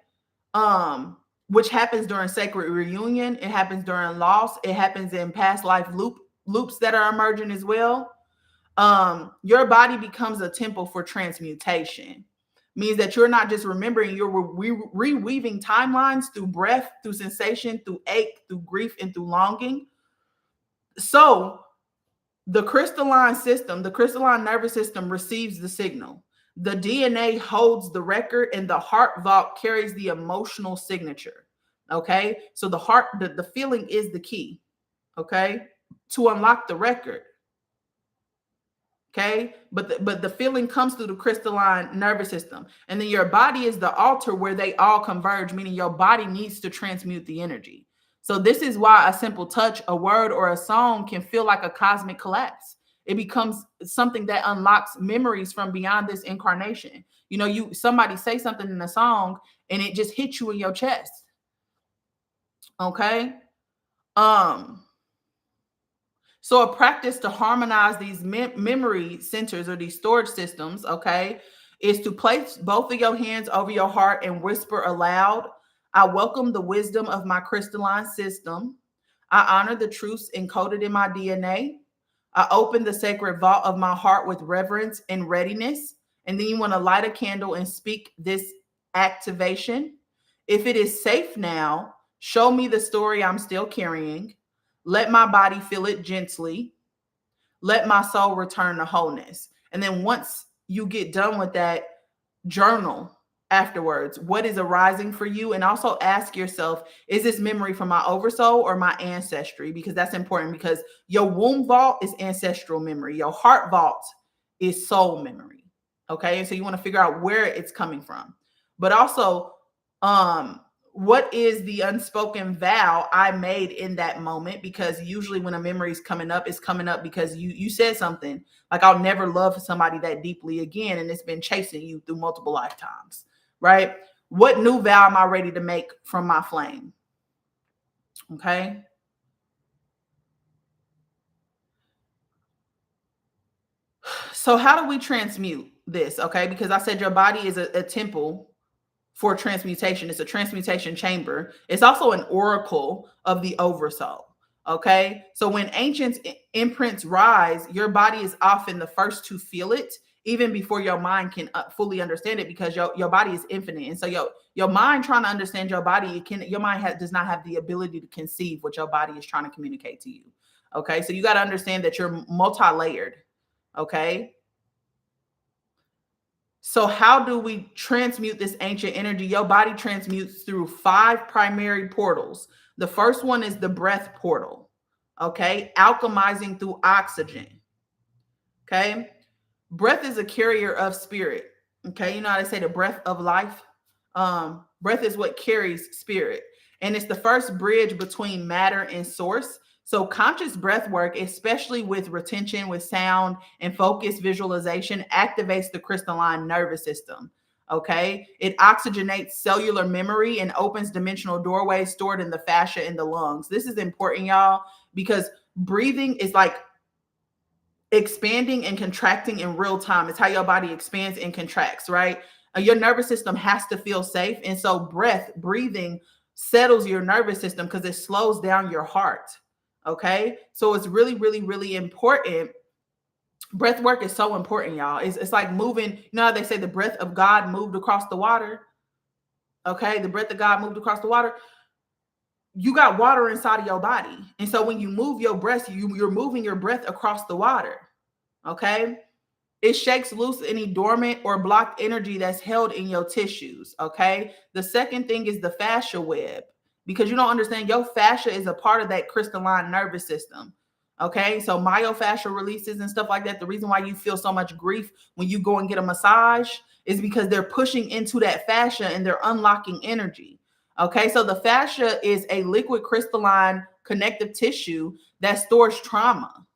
which happens during sacred reunion, it happens during loss, it happens in past life loops that are emerging as well. Your body becomes a temple for transmutation. Means that you're not just remembering, you're reweaving timelines through breath, through sensation, through ache, through grief, and through longing. So the crystalline system, the crystalline nervous system receives the signal. The DNA holds the record and the heart vault carries the emotional signature. Okay. So the heart, the feeling is the key. Okay. To unlock the record. Okay. But the feeling comes through the crystalline nervous system. And then your body is the altar where they all converge, meaning your body needs to transmute the energy. So this is why a simple touch, a word, or a song can feel like a cosmic collapse. It becomes something that unlocks memories from beyond this incarnation. You know, somebody say something in a song and it just hits you in your chest. Okay. So a practice to harmonize these memory centers or these storage systems, okay, is to place both of your hands over your heart and whisper aloud, I welcome the wisdom of my crystalline system. I honor the truths encoded in my DNA. I open the sacred vault of my heart with reverence and readiness. And then you want to light a candle and speak this activation. If it is safe now, show me the story I'm still carrying. Let my body feel it gently. Let my soul return to wholeness. And then once you get done with that, journal afterwards what is arising for you, and also ask yourself, is this memory from my oversoul or my ancestry? Because that's important, because your womb vault is ancestral memory, your heart vault is soul memory. Okay, and so you want to figure out where it's coming from, but also what is the unspoken vow I made in that moment? Because usually when a memory is coming up, it's coming up because you said something like, I'll never love somebody that deeply again, and it's been chasing you through multiple lifetimes, right? What new vow am I ready to make from my flame? Okay. So how do we transmute this? Okay, because I said your body is a temple for transmutation. It's a transmutation chamber. It's also an oracle of the oversoul. Okay. So when ancient imprints rise, your body is often the first to feel it, even before your mind can fully understand it, because your body is infinite. And so your mind trying to understand your body, your mind does not have the ability to conceive what your body is trying to communicate to you. Okay. So you got to understand that you're multi-layered. Okay. So how do we transmute this ancient energy? Your body transmutes through 5 primary portals. The first one is the breath portal. Okay. Alchemizing through oxygen. Okay. Breath is a carrier of spirit. Okay. You know how they say the breath of life? Breath is what carries spirit. And it's the first bridge between matter and source. So conscious breath work, especially with retention, with sound and focused visualization, activates the crystalline nervous system. Okay. It oxygenates cellular memory and opens dimensional doorways stored in the fascia in the lungs. This is important, y'all, because breathing is like expanding and contracting in real time. It's how your body expands and contracts, right? Your nervous system has to feel safe. And so breathing settles your nervous system because it slows down your heart. Okay. So it's really, really, really important. Breath work is so important, y'all. It's like moving, you know how they say the breath of God moved across the water? Okay. The breath of God moved across the water. You got water inside of your body. And so when you move your breath, you're moving your breath across the water. Okay. It shakes loose any dormant or blocked energy that's held in your tissues. Okay. The second thing is the fascia web, because you don't understand, your fascia is a part of that crystalline nervous system. Okay. So myofascial releases and stuff like that. The reason why you feel so much grief when you go and get a massage is because they're pushing into that fascia and they're unlocking energy. Okay. So the fascia is a liquid crystalline connective tissue that stores trauma.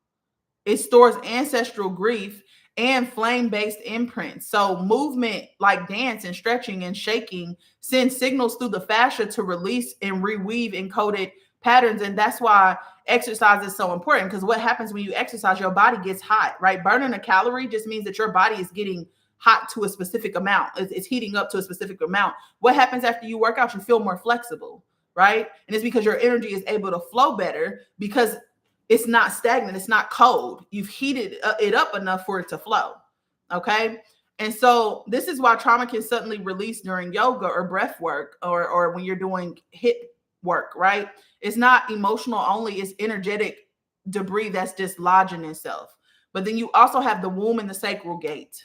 It stores ancestral grief and flame-based imprints. So movement like dance and stretching and shaking sends signals through the fascia to release and reweave encoded patterns. And that's why exercise is so important, because what happens when you exercise, your body gets hot, right? Burning a calorie just means that your body is getting hot to a specific amount. It's heating up to a specific amount. What happens after you work out? You feel more flexible, right? And it's because your energy is able to flow better because it's not stagnant. It's not cold. You've heated it up enough for it to flow. Okay. And so this is why trauma can suddenly release during yoga or breath work, or when you're doing HIIT work, right? It's not emotional only, it's energetic debris that's just lodging itself. But then you also have the womb and the sacral gate.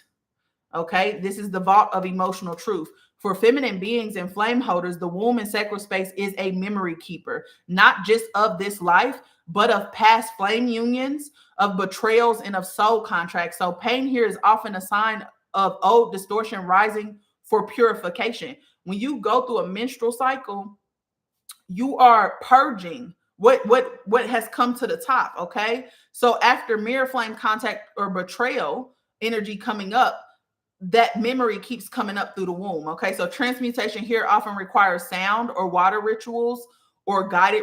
Okay. This is the vault of emotional truth. For feminine beings and flame holders, the womb and sacral space is a memory keeper, not just of this life, but of past flame unions, of betrayals, and of soul contracts. So pain here is often a sign of old distortion rising for purification. When you go through a menstrual cycle, you are purging what has come to the top. Okay. So after mirror flame contact or betrayal energy coming up, that memory keeps coming up through the womb. Okay. So transmutation here often requires sound or water rituals or guided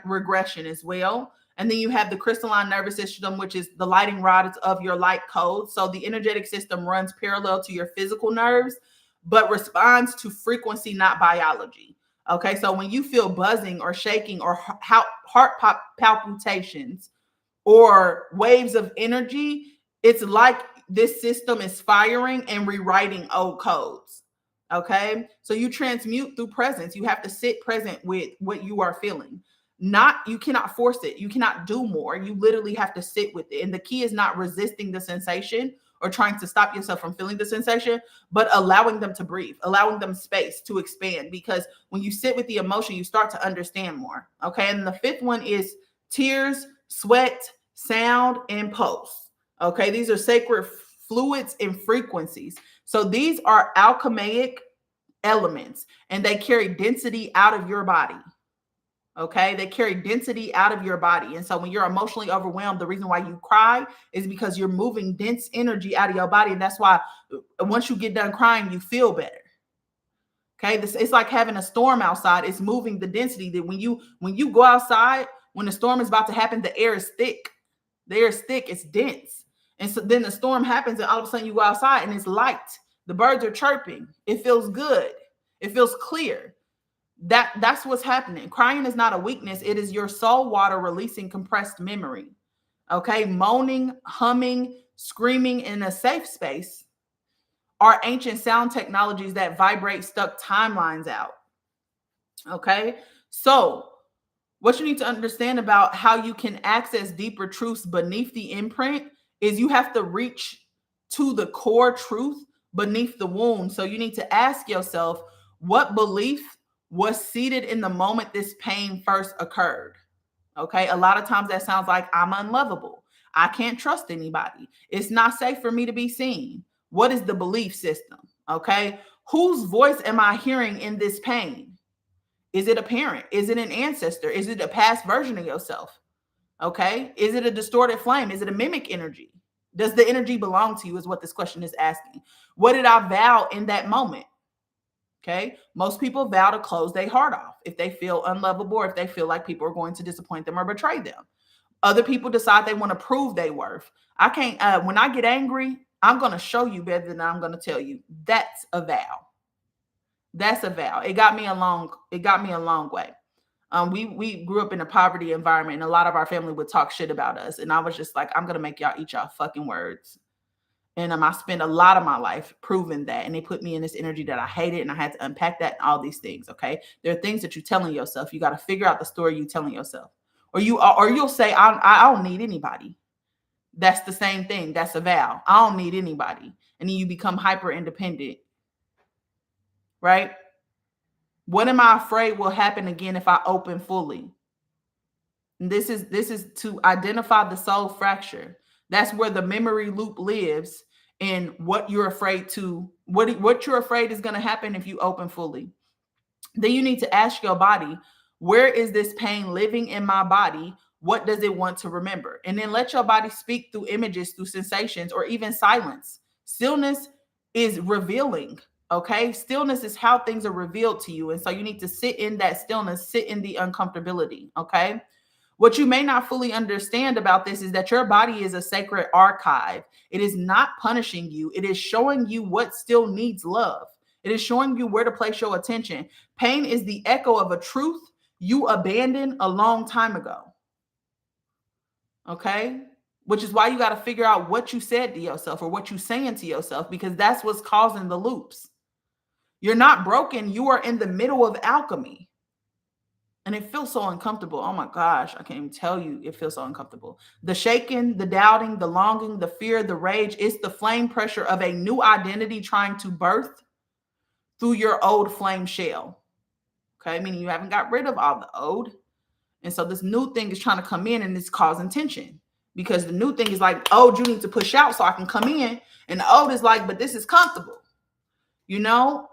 regression as well. And then you have the crystalline nervous system, which is the lighting rods of your light code. So the energetic system runs parallel to your physical nerves, but responds to frequency, not biology. Okay, so when you feel buzzing or shaking or heart palpitations or waves of energy, it's like this system is firing and rewriting old codes. Okay, so you transmute through presence. You have to sit present with what you are feeling. Not, you cannot force it. You cannot do more. You literally have to sit with it. And the key is not resisting the sensation or trying to stop yourself from feeling the sensation, but allowing them to breathe, allowing them space to expand. Because when you sit with the emotion, you start to understand more. Okay, and the fifth one is tears, sweat, sound, and pulse. Okay, these are sacred fluids and frequencies. So these are alchemic elements and they carry density out of your body. Okay, they carry density out of your body. And so when you're emotionally overwhelmed, the reason why you cry is because you're moving dense energy out of your body. And that's why once you get done crying, you feel better. Okay, it's like having a storm outside. It's moving the density that when you go outside, when the storm is about to happen, the air is thick. The air is thick, it's dense. And so then the storm happens, and all of a sudden you go outside and it's light. The birds are chirping. It feels good. It feels clear. That's what's happening. Crying is not a weakness. It is your soul water releasing compressed memory. Okay, moaning, humming, screaming in a safe space are ancient sound technologies that vibrate stuck timelines out. Okay, so what you need to understand about how you can access deeper truths beneath the imprint is you have to reach to the core truth beneath the wound. So you need to ask yourself, what belief was seated in the moment this pain first occurred? Okay, a lot of times that sounds like I'm unlovable. I can't trust anybody. It's not safe for me to be seen. What is the belief system? Okay, whose voice am I hearing in this pain? Is it a parent? Is it an ancestor? Is it a past version of yourself? Okay, is it a distorted flame? Is it a mimic energy? Does the energy belong to you, is what this question is asking. What did I vow in that moment? Okay, most people vow to close their heart off if they feel unlovable or if they feel like people are going to disappoint them or betray them. Other people decide they want to prove their worth. I can't, when I get angry, I'm going to show you better than I'm going to tell you. That's a vow. That's a vow. It got me a long way. We grew up in a poverty environment, and a lot of our family would talk shit about us. And I was just like, I'm gonna make y'all eat y'all fucking words. And I spent a lot of my life proving that. And they put me in this energy that I hated, and I had to unpack that and all these things. Okay. There are things that you're telling yourself. You got to figure out the story you're telling yourself. Or you'll say, I don't need anybody. That's the same thing. That's a vow. I don't need anybody. And then you become hyper independent. Right? What am I afraid will happen again if I open fully? And this is to identify the soul fracture. That's where the memory loop lives, and what you're afraid is going to happen if you open fully. Then you need to ask your body, where is this pain living in my body? What does it want to remember? And then let your body speak through images, through sensations, or even silence. Stillness is revealing. Okay. Stillness is how things are revealed to you. And so you need to sit in that stillness, sit in the uncomfortability. Okay. What you may not fully understand about this is that your body is a sacred archive. It is not punishing you. It is showing you what still needs love. It is showing you where to place your attention. Pain is the echo of a truth you abandoned a long time ago. Okay? Which is why you got to figure out what you said to yourself or what you're saying to yourself, because that's what's causing the loops. You're not broken. You are in the middle of alchemy. And it feels so uncomfortable. Oh my gosh, I can't even tell you. It feels so uncomfortable. The shaking, the doubting, the longing, the fear, the rage, it's the flame pressure of a new identity trying to birth through your old flame shell. Okay, meaning you haven't got rid of all the old. And so this new thing is trying to come in, and it's causing tension, because the new thing is like, oh, you need to push out so I can come in. And the old is like, but this is comfortable, you know?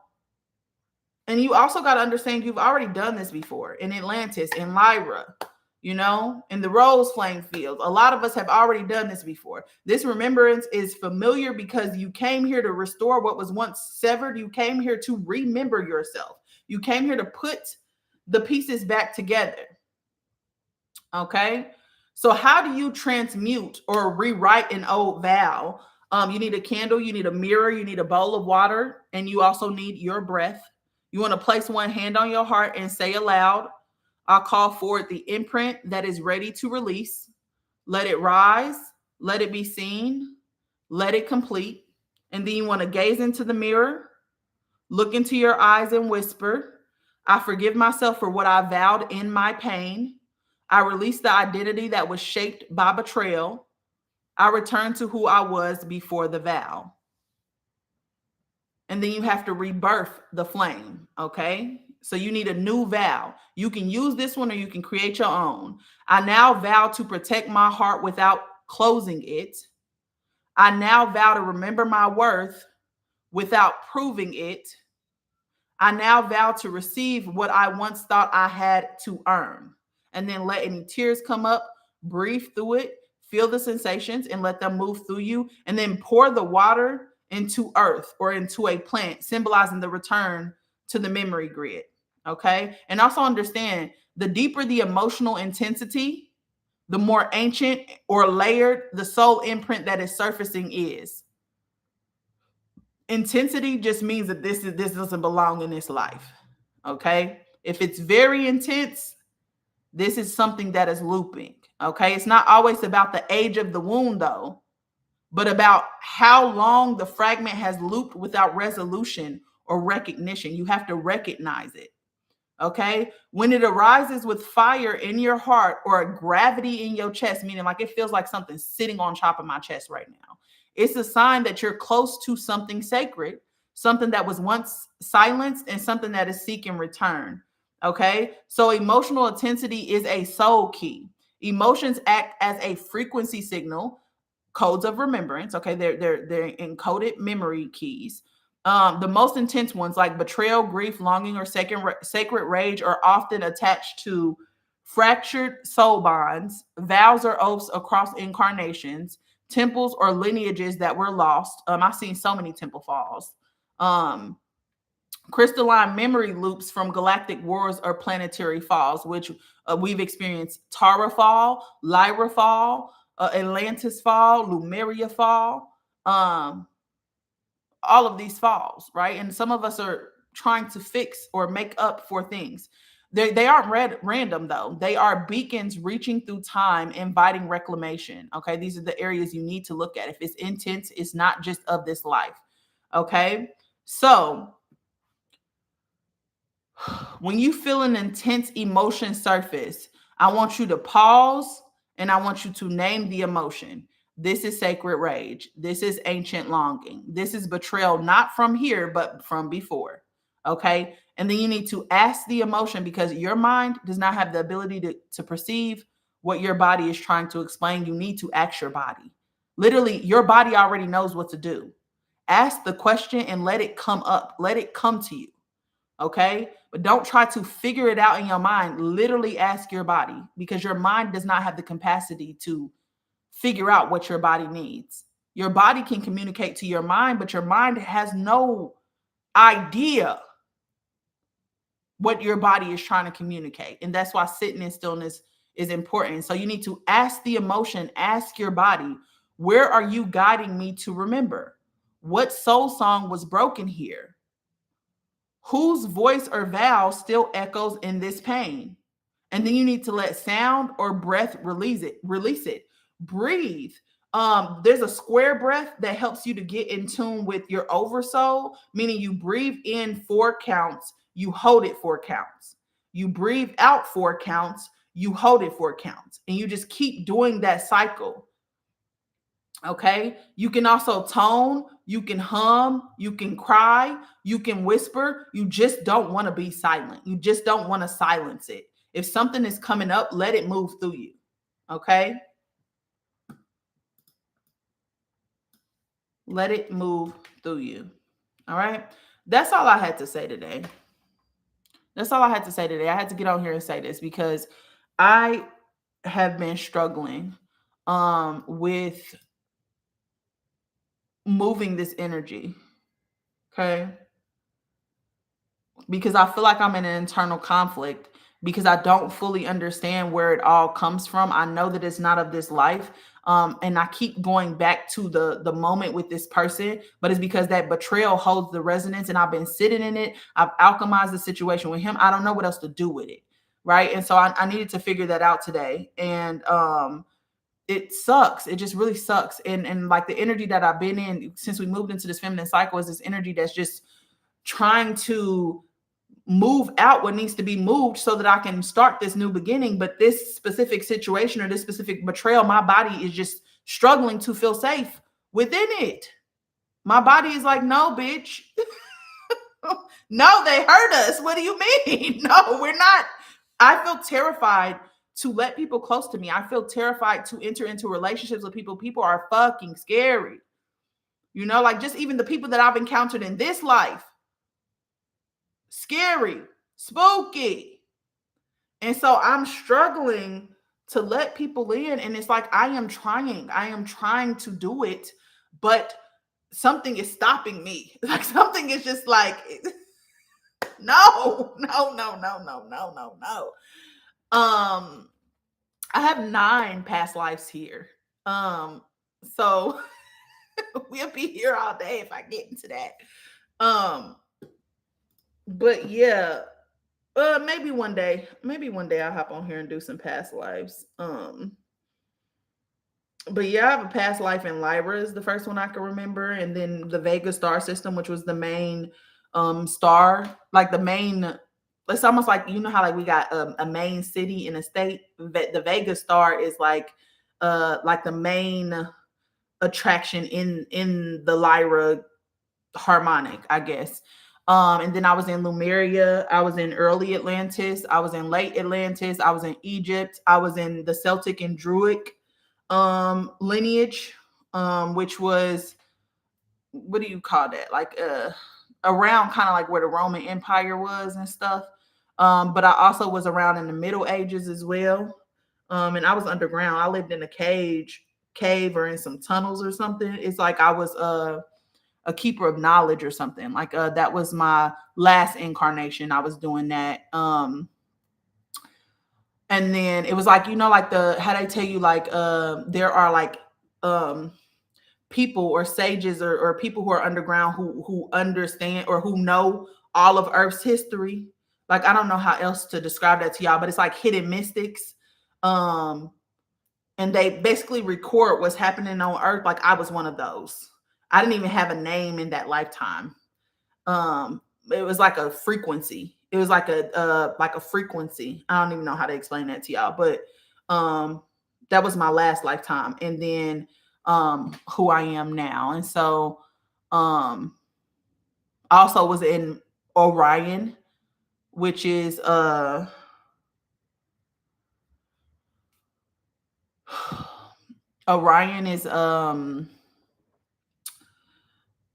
And you also got to understand you've already done this before in Atlantis, in Lyra, you know, in the Rose Flame Field. A lot of us have already done this before. This remembrance is familiar because you came here to restore what was once severed. You came here to remember yourself. You came here to put the pieces back together. Okay. So how do you transmute or rewrite an old vow? You need a candle, you need a mirror, you need a bowl of water, and you also need your breath. You want to place one hand on your heart and say aloud, I call forward the imprint that is ready to release. Let it rise. Let it be seen. Let it complete. And then you want to gaze into the mirror, look into your eyes and whisper, I forgive myself for what I vowed in my pain. I release the identity that was shaped by betrayal. I return to who I was before the vow. And then you have to rebirth the flame, okay? So you need a new vow. You can use this one or you can create your own. I now vow to protect my heart without closing it. I now vow to remember my worth without proving it. I now vow to receive what I once thought I had to earn. And then let any tears come up, breathe through it, feel the sensations, and let them move through you. And then pour the water into earth or into a plant, symbolizing the return to the memory grid. Okay. And also understand the deeper the emotional intensity, the more ancient or layered the soul imprint that is surfacing is. Intensity just means that this doesn't belong in this life. Okay. If it's very intense, this is something that is looping. Okay. It's not always about the age of the wound, though, but about how long the fragment has looped without resolution or recognition. You have to recognize it. Okay. When it arises with fire in your heart or a gravity in your chest, meaning like it feels like something's sitting on top of my chest right now, it's a sign that you're close to something sacred, something that was once silenced, and something that is seeking return. Okay. So emotional intensity is a soul key. Emotions act as a frequency signal, codes of remembrance. Okay, they're encoded memory keys. The most intense ones, like betrayal, grief, longing, or sacred rage, are often attached to fractured soul bonds, vows or oaths across incarnations, temples or lineages that were lost. I've seen so many temple falls. Crystalline memory loops from galactic wars or planetary falls, which we've experienced Tara fall, Lyra fall, Atlantis fall, Lumeria fall, all of these falls, right? And some of us are trying to fix or make up for things. They aren't random, though. They are beacons reaching through time, inviting reclamation. Okay, these are the areas you need to look at. If it's intense, it's not just of this life. Okay, so when you feel an intense emotion surface, I want you to pause and I want you to name the emotion. This is sacred rage. This is ancient longing. This is betrayal, not from here, but from before. Okay. And then you need to ask the emotion, because your mind does not have the ability to perceive what your body is trying to explain. You need to ask your body. Literally, your body already knows what to do. Ask the question and let it come up, let it come to you. Okay. But don't try to figure it out in your mind. Literally ask your body, because your mind does not have the capacity to figure out what your body needs. Your body can communicate to your mind, but your mind has no idea what your body is trying to communicate. And that's why sitting in stillness is important. So you need to ask the emotion, ask your body, where are you guiding me to remember? What soul song was broken here? Whose voice or vow still echoes in this pain? And then you need to let sound or breath release it. Breathe. There's a square breath that helps you to get in tune with your oversoul, meaning you breathe in 4 counts, you hold it 4 counts. You breathe out 4 counts, you hold it 4 counts. And you just keep doing that cycle. Okay. You can also tone, you can hum, you can cry, you can whisper. You just don't want to be silent. You just don't want to silence it. If something is coming up, let it move through you. Okay. Let it move through you. All right. That's all I had to say today. That's all I had to say today. I had to get on here and say this because I have been struggling with moving this energy. Okay. Because I feel like I'm in an internal conflict because I don't fully understand where it all comes from. I know that it's not of this life. And I keep going back to the moment with this person, but it's because that betrayal holds the resonance, and I've been sitting in it. I've alchemized the situation with him. I don't know what else to do with it, right? And so I needed to figure that out today, and it sucks. It just really sucks. And like the energy that I've been in since we moved into this feminine cycle is this energy that's just trying to move out what needs to be moved so that I can start this new beginning. But this specific situation or this specific betrayal, my body is just struggling to feel safe within it. My body is like, no, bitch. No, they hurt us. What do you mean? No, we're not. I feel terrified to let people close to me. I feel terrified to enter into relationships with people. People are fucking scary. You know, like just even the people that I've encountered in this life, scary, spooky. And so I'm struggling to let people in. And it's like, I am trying to do it, but something is stopping me. Like something is just like, no. I have 9 past lives here. So we'll be here all day if I get into that. But yeah, maybe one day I'll hop on here and do some past lives. But yeah, I have a past life in Lyra is the first one I can remember, and then the Vega star system, which was the main star, like the main. It's almost like, you know how like we got a main city in a state. The Vega star is like the main attraction in the Lyra harmonic, I guess. And then I was in Lemuria, I was in early Atlantis, I was in late Atlantis, I was in Egypt, I was in the Celtic and Druidic lineage, which was, what do you call that? Like around kind of like where the Roman Empire was and stuff. But I also was around in the Middle Ages as well. And I was underground. I lived in a cave or in some tunnels or something. It's like I was a keeper of knowledge or something. Like that was my last incarnation. I was doing that. And then it was like, you know, like how they tell you, like there are like people or sages or people who are underground who understand or who know all of Earth's history. Like, I don't know how else to describe that to y'all, but it's like hidden mystics. And they basically record what's happening on Earth. Like, I was one of those. I didn't even have a name in that lifetime. It was like a frequency. It was like a frequency. I don't even know how to explain that to y'all, but that was my last lifetime. And then who I am now. And so I also was in Orion, which is Orion is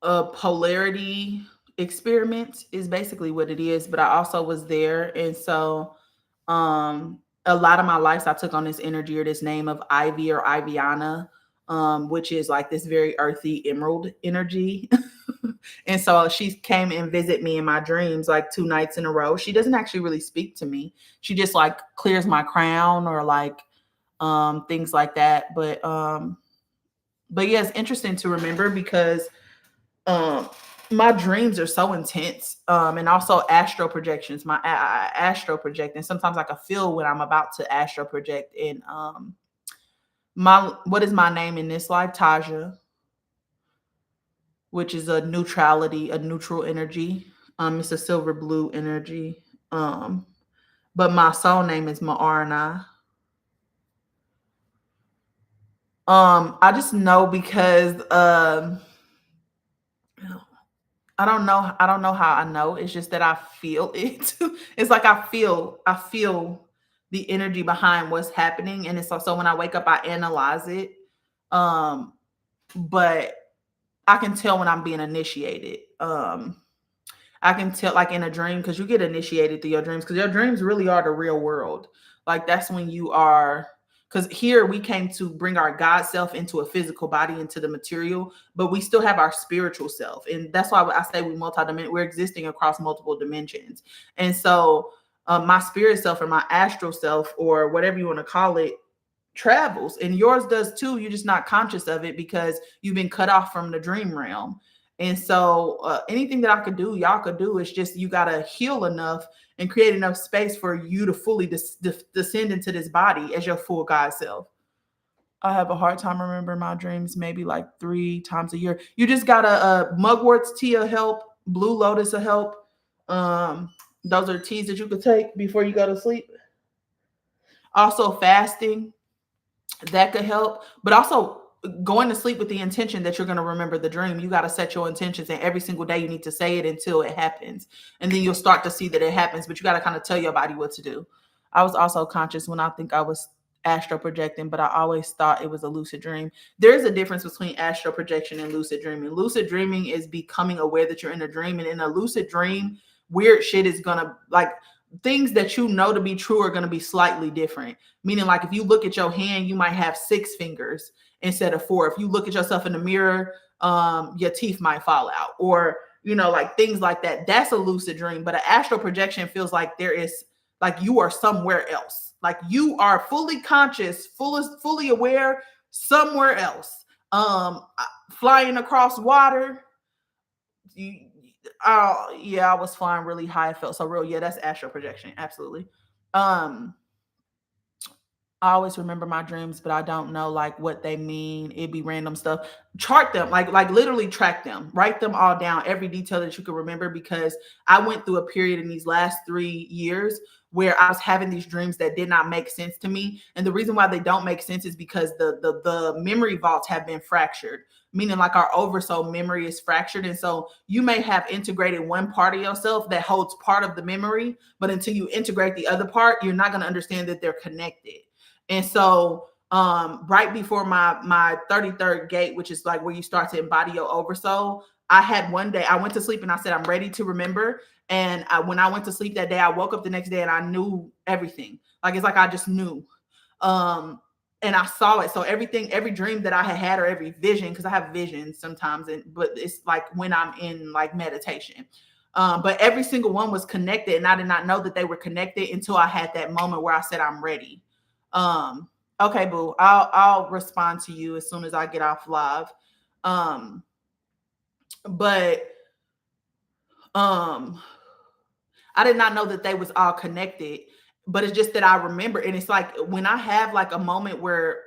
a polarity experiment is basically what it is. But I also was there. And so a lot of my lives I took on this energy or this name of Ivy or Iviana, which is like this very earthy emerald energy. And so she came and visit me in my dreams like 2 nights in a row. She doesn't actually really speak to me. She just like clears my crown or like things like that. But yeah, it's interesting to remember because my dreams are so intense, and also astral projections. I astral project, and sometimes I can feel when I'm about to astral project. And what is my name in this life? Taja, which is a neutral energy. It's a silver blue energy. But my soul name is Ma'arna. I just know because I don't know how I know. It's just that I feel it. It's like I feel the energy behind what's happening. And it's also when I wake up, I analyze it. But I can tell when I'm being initiated. I can tell like in a dream, because you get initiated through your dreams, because your dreams really are the real world. Like that's when you are, because here we came to bring our God self into a physical body, into the material, but we still have our spiritual self. And that's why I say we're existing across multiple dimensions. And so my spirit self or my astral self or whatever you want to call it travels, and yours does too. You're just not conscious of it because you've been cut off from the dream realm. And so anything that I could do, y'all could do. It's just you got to heal enough and create enough space for you to fully descend into this body as your full God self. I have a hard time remembering my dreams, maybe like 3 times a year. You just gotta mugwort's tea will help, blue lotus will help. Those are teas that you could take before you go to sleep. Also fasting, that could help, but also going to sleep with the intention that you're going to remember the dream. You got to set your intentions, and every single day you need to say it until it happens, and then you'll start to see that it happens. But you got to kind of tell your body what to do. I was also conscious when I think I was astral projecting, but I always thought it was a lucid dream. There's a difference between astral projection and lucid dreaming. Lucid dreaming is becoming aware that you're in a dream, and in a lucid dream, weird shit is gonna, like, things that you know to be true are going to be slightly different. Meaning, like, if you look at your hand, you might have 6 fingers instead of 4. If you look at yourself in the mirror, your teeth might fall out, or, you know, like things like that. That's a lucid dream. But an astral projection feels like there is, like, you are somewhere else. Like you are fully conscious, fully aware somewhere else. Flying across water. Oh yeah, I was flying really high. It felt so real. Yeah, that's astral projection. Absolutely. I always remember my dreams, but I don't know like what they mean. It'd be random stuff. Chart them, like literally track them. Write them all down, every detail that you can remember, because I went through a period in these last 3 years where I was having these dreams that did not make sense to me. And the reason why they don't make sense is because the memory vaults have been fractured, meaning like our oversoul memory is fractured. And so you may have integrated one part of yourself that holds part of the memory, but until you integrate the other part, you're not going to understand that they're connected. And so right before my 33rd gate, which is like where you start to embody your oversoul, I had one day, I went to sleep and I said, I'm ready to remember. And when I went to sleep that day, I woke up the next day and I knew everything. Like, it's like I just knew. And I saw it. So every dream that I had or every vision, because I have visions sometimes, but it's like when I'm in like meditation. But every single one was connected, and I did not know that they were connected until I had that moment where I said, I'm ready. Okay, boo. I'll respond to you as soon as I get off live. But I did not know that they was all connected, but it's just that I remember. And it's like when I have like a moment where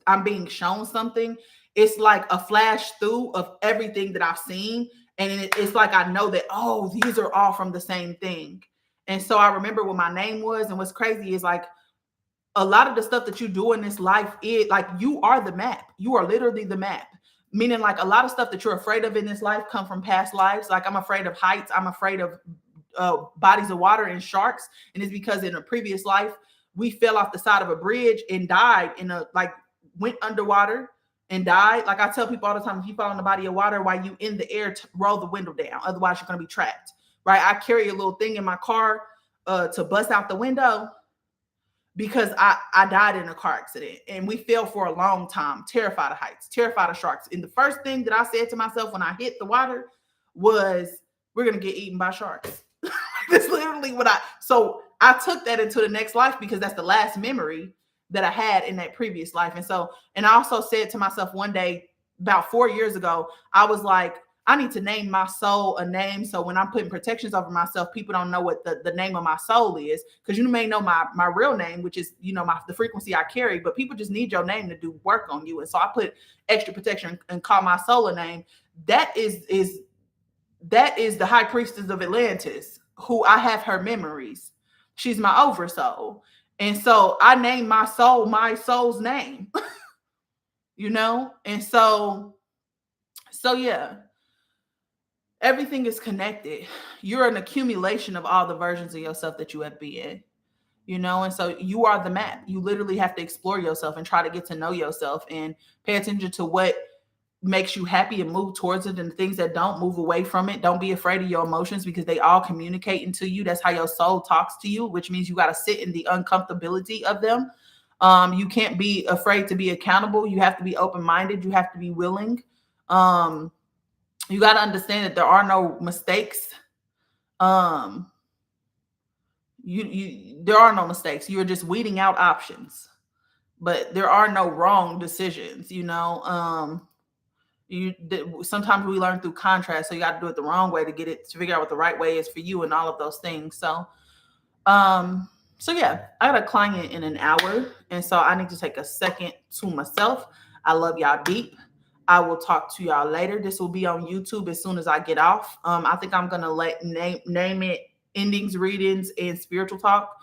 I'm being shown something, it's like a flash through of everything that I've seen. And it's like I know that, oh, these are all from the same thing. And so I remember what my name was. And what's crazy is like a lot of the stuff that you do in this life is like you are the map. You are literally the map. Meaning, like, a lot of stuff that you're afraid of in this life come from past lives. Like, I'm afraid of heights. I'm afraid of bodies of water and sharks. And it's because in a previous life, we fell off the side of a bridge and died went underwater and died. Like I tell people all the time, if you fall in the body of water while you in the air, roll the window down. Otherwise, you're going to be trapped. Right. I carry a little thing in my car to bust out the window, because I died in a car accident and we fell for a long time, terrified of heights, terrified of sharks. And the first thing that I said to myself when I hit the water was, we're going to get eaten by sharks. That's literally so I took that into the next life because that's the last memory that I had in that previous life. And I also said to myself one day, about 4 years ago, I was like, I need to name my soul a name. So when I'm putting protections over myself, people don't know what the name of my soul is. Because you may know my real name, which is, you know, the frequency I carry, but people just need your name to do work on you. And so I put extra protection and call my soul a name. That is the high priestess of Atlantis, who I have her memories. She's my oversoul. And so I named my soul's name, you know? And so yeah. Everything is connected. You're an accumulation of all the versions of yourself that you have been, you know? And so you are the map. You literally have to explore yourself and try to get to know yourself and pay attention to what makes you happy and move towards it, and the things that don't, move away from it. Don't be afraid of your emotions because they all communicate into you. That's how your soul talks to you, which means you got to sit in the uncomfortability of them. You can't be afraid to be accountable. You have to be open-minded. You have to be willing. You got to understand that there are no mistakes. There are no mistakes. You're just weeding out options, but there are no wrong decisions. Sometimes we learn through contrast, so you got to do it the wrong way to get it to figure out what the right way is for you, and all of those things. Um, so yeah, I got a client in an hour, and so I need to take a second to myself. I love y'all deep. I will talk to y'all later. This will be on YouTube as soon as I get off. I think I'm gonna name it endings, readings, and spiritual talk.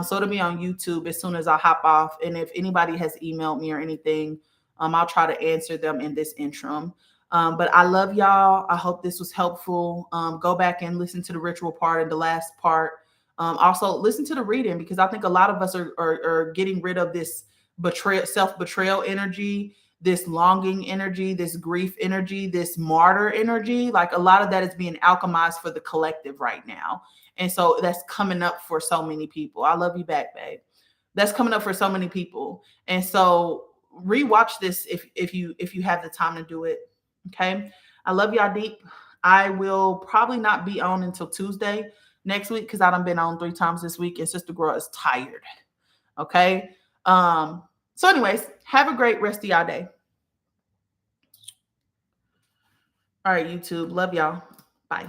So it'll be on YouTube as soon as I hop off. And if anybody has emailed me or anything, I'll try to answer them in this interim. But I love y'all. I hope this was helpful. Go back and listen to the ritual part and the last part. Also, listen to the reading, because I think a lot of us are getting rid of this self-betrayal energy, this longing energy, this grief energy, this martyr energy. Like, a lot of that is being alchemized for the collective right now. And so that's coming up for so many people. I love you back, babe. That's coming up for so many people. And so rewatch this if you have the time to do it. Okay. I love y'all deep. I will probably not be on until Tuesday next week, because I done been on 3 times this week and Sister Girl is tired. Okay. So anyways, have a great rest of y'all day. All right, YouTube. Love y'all. Bye.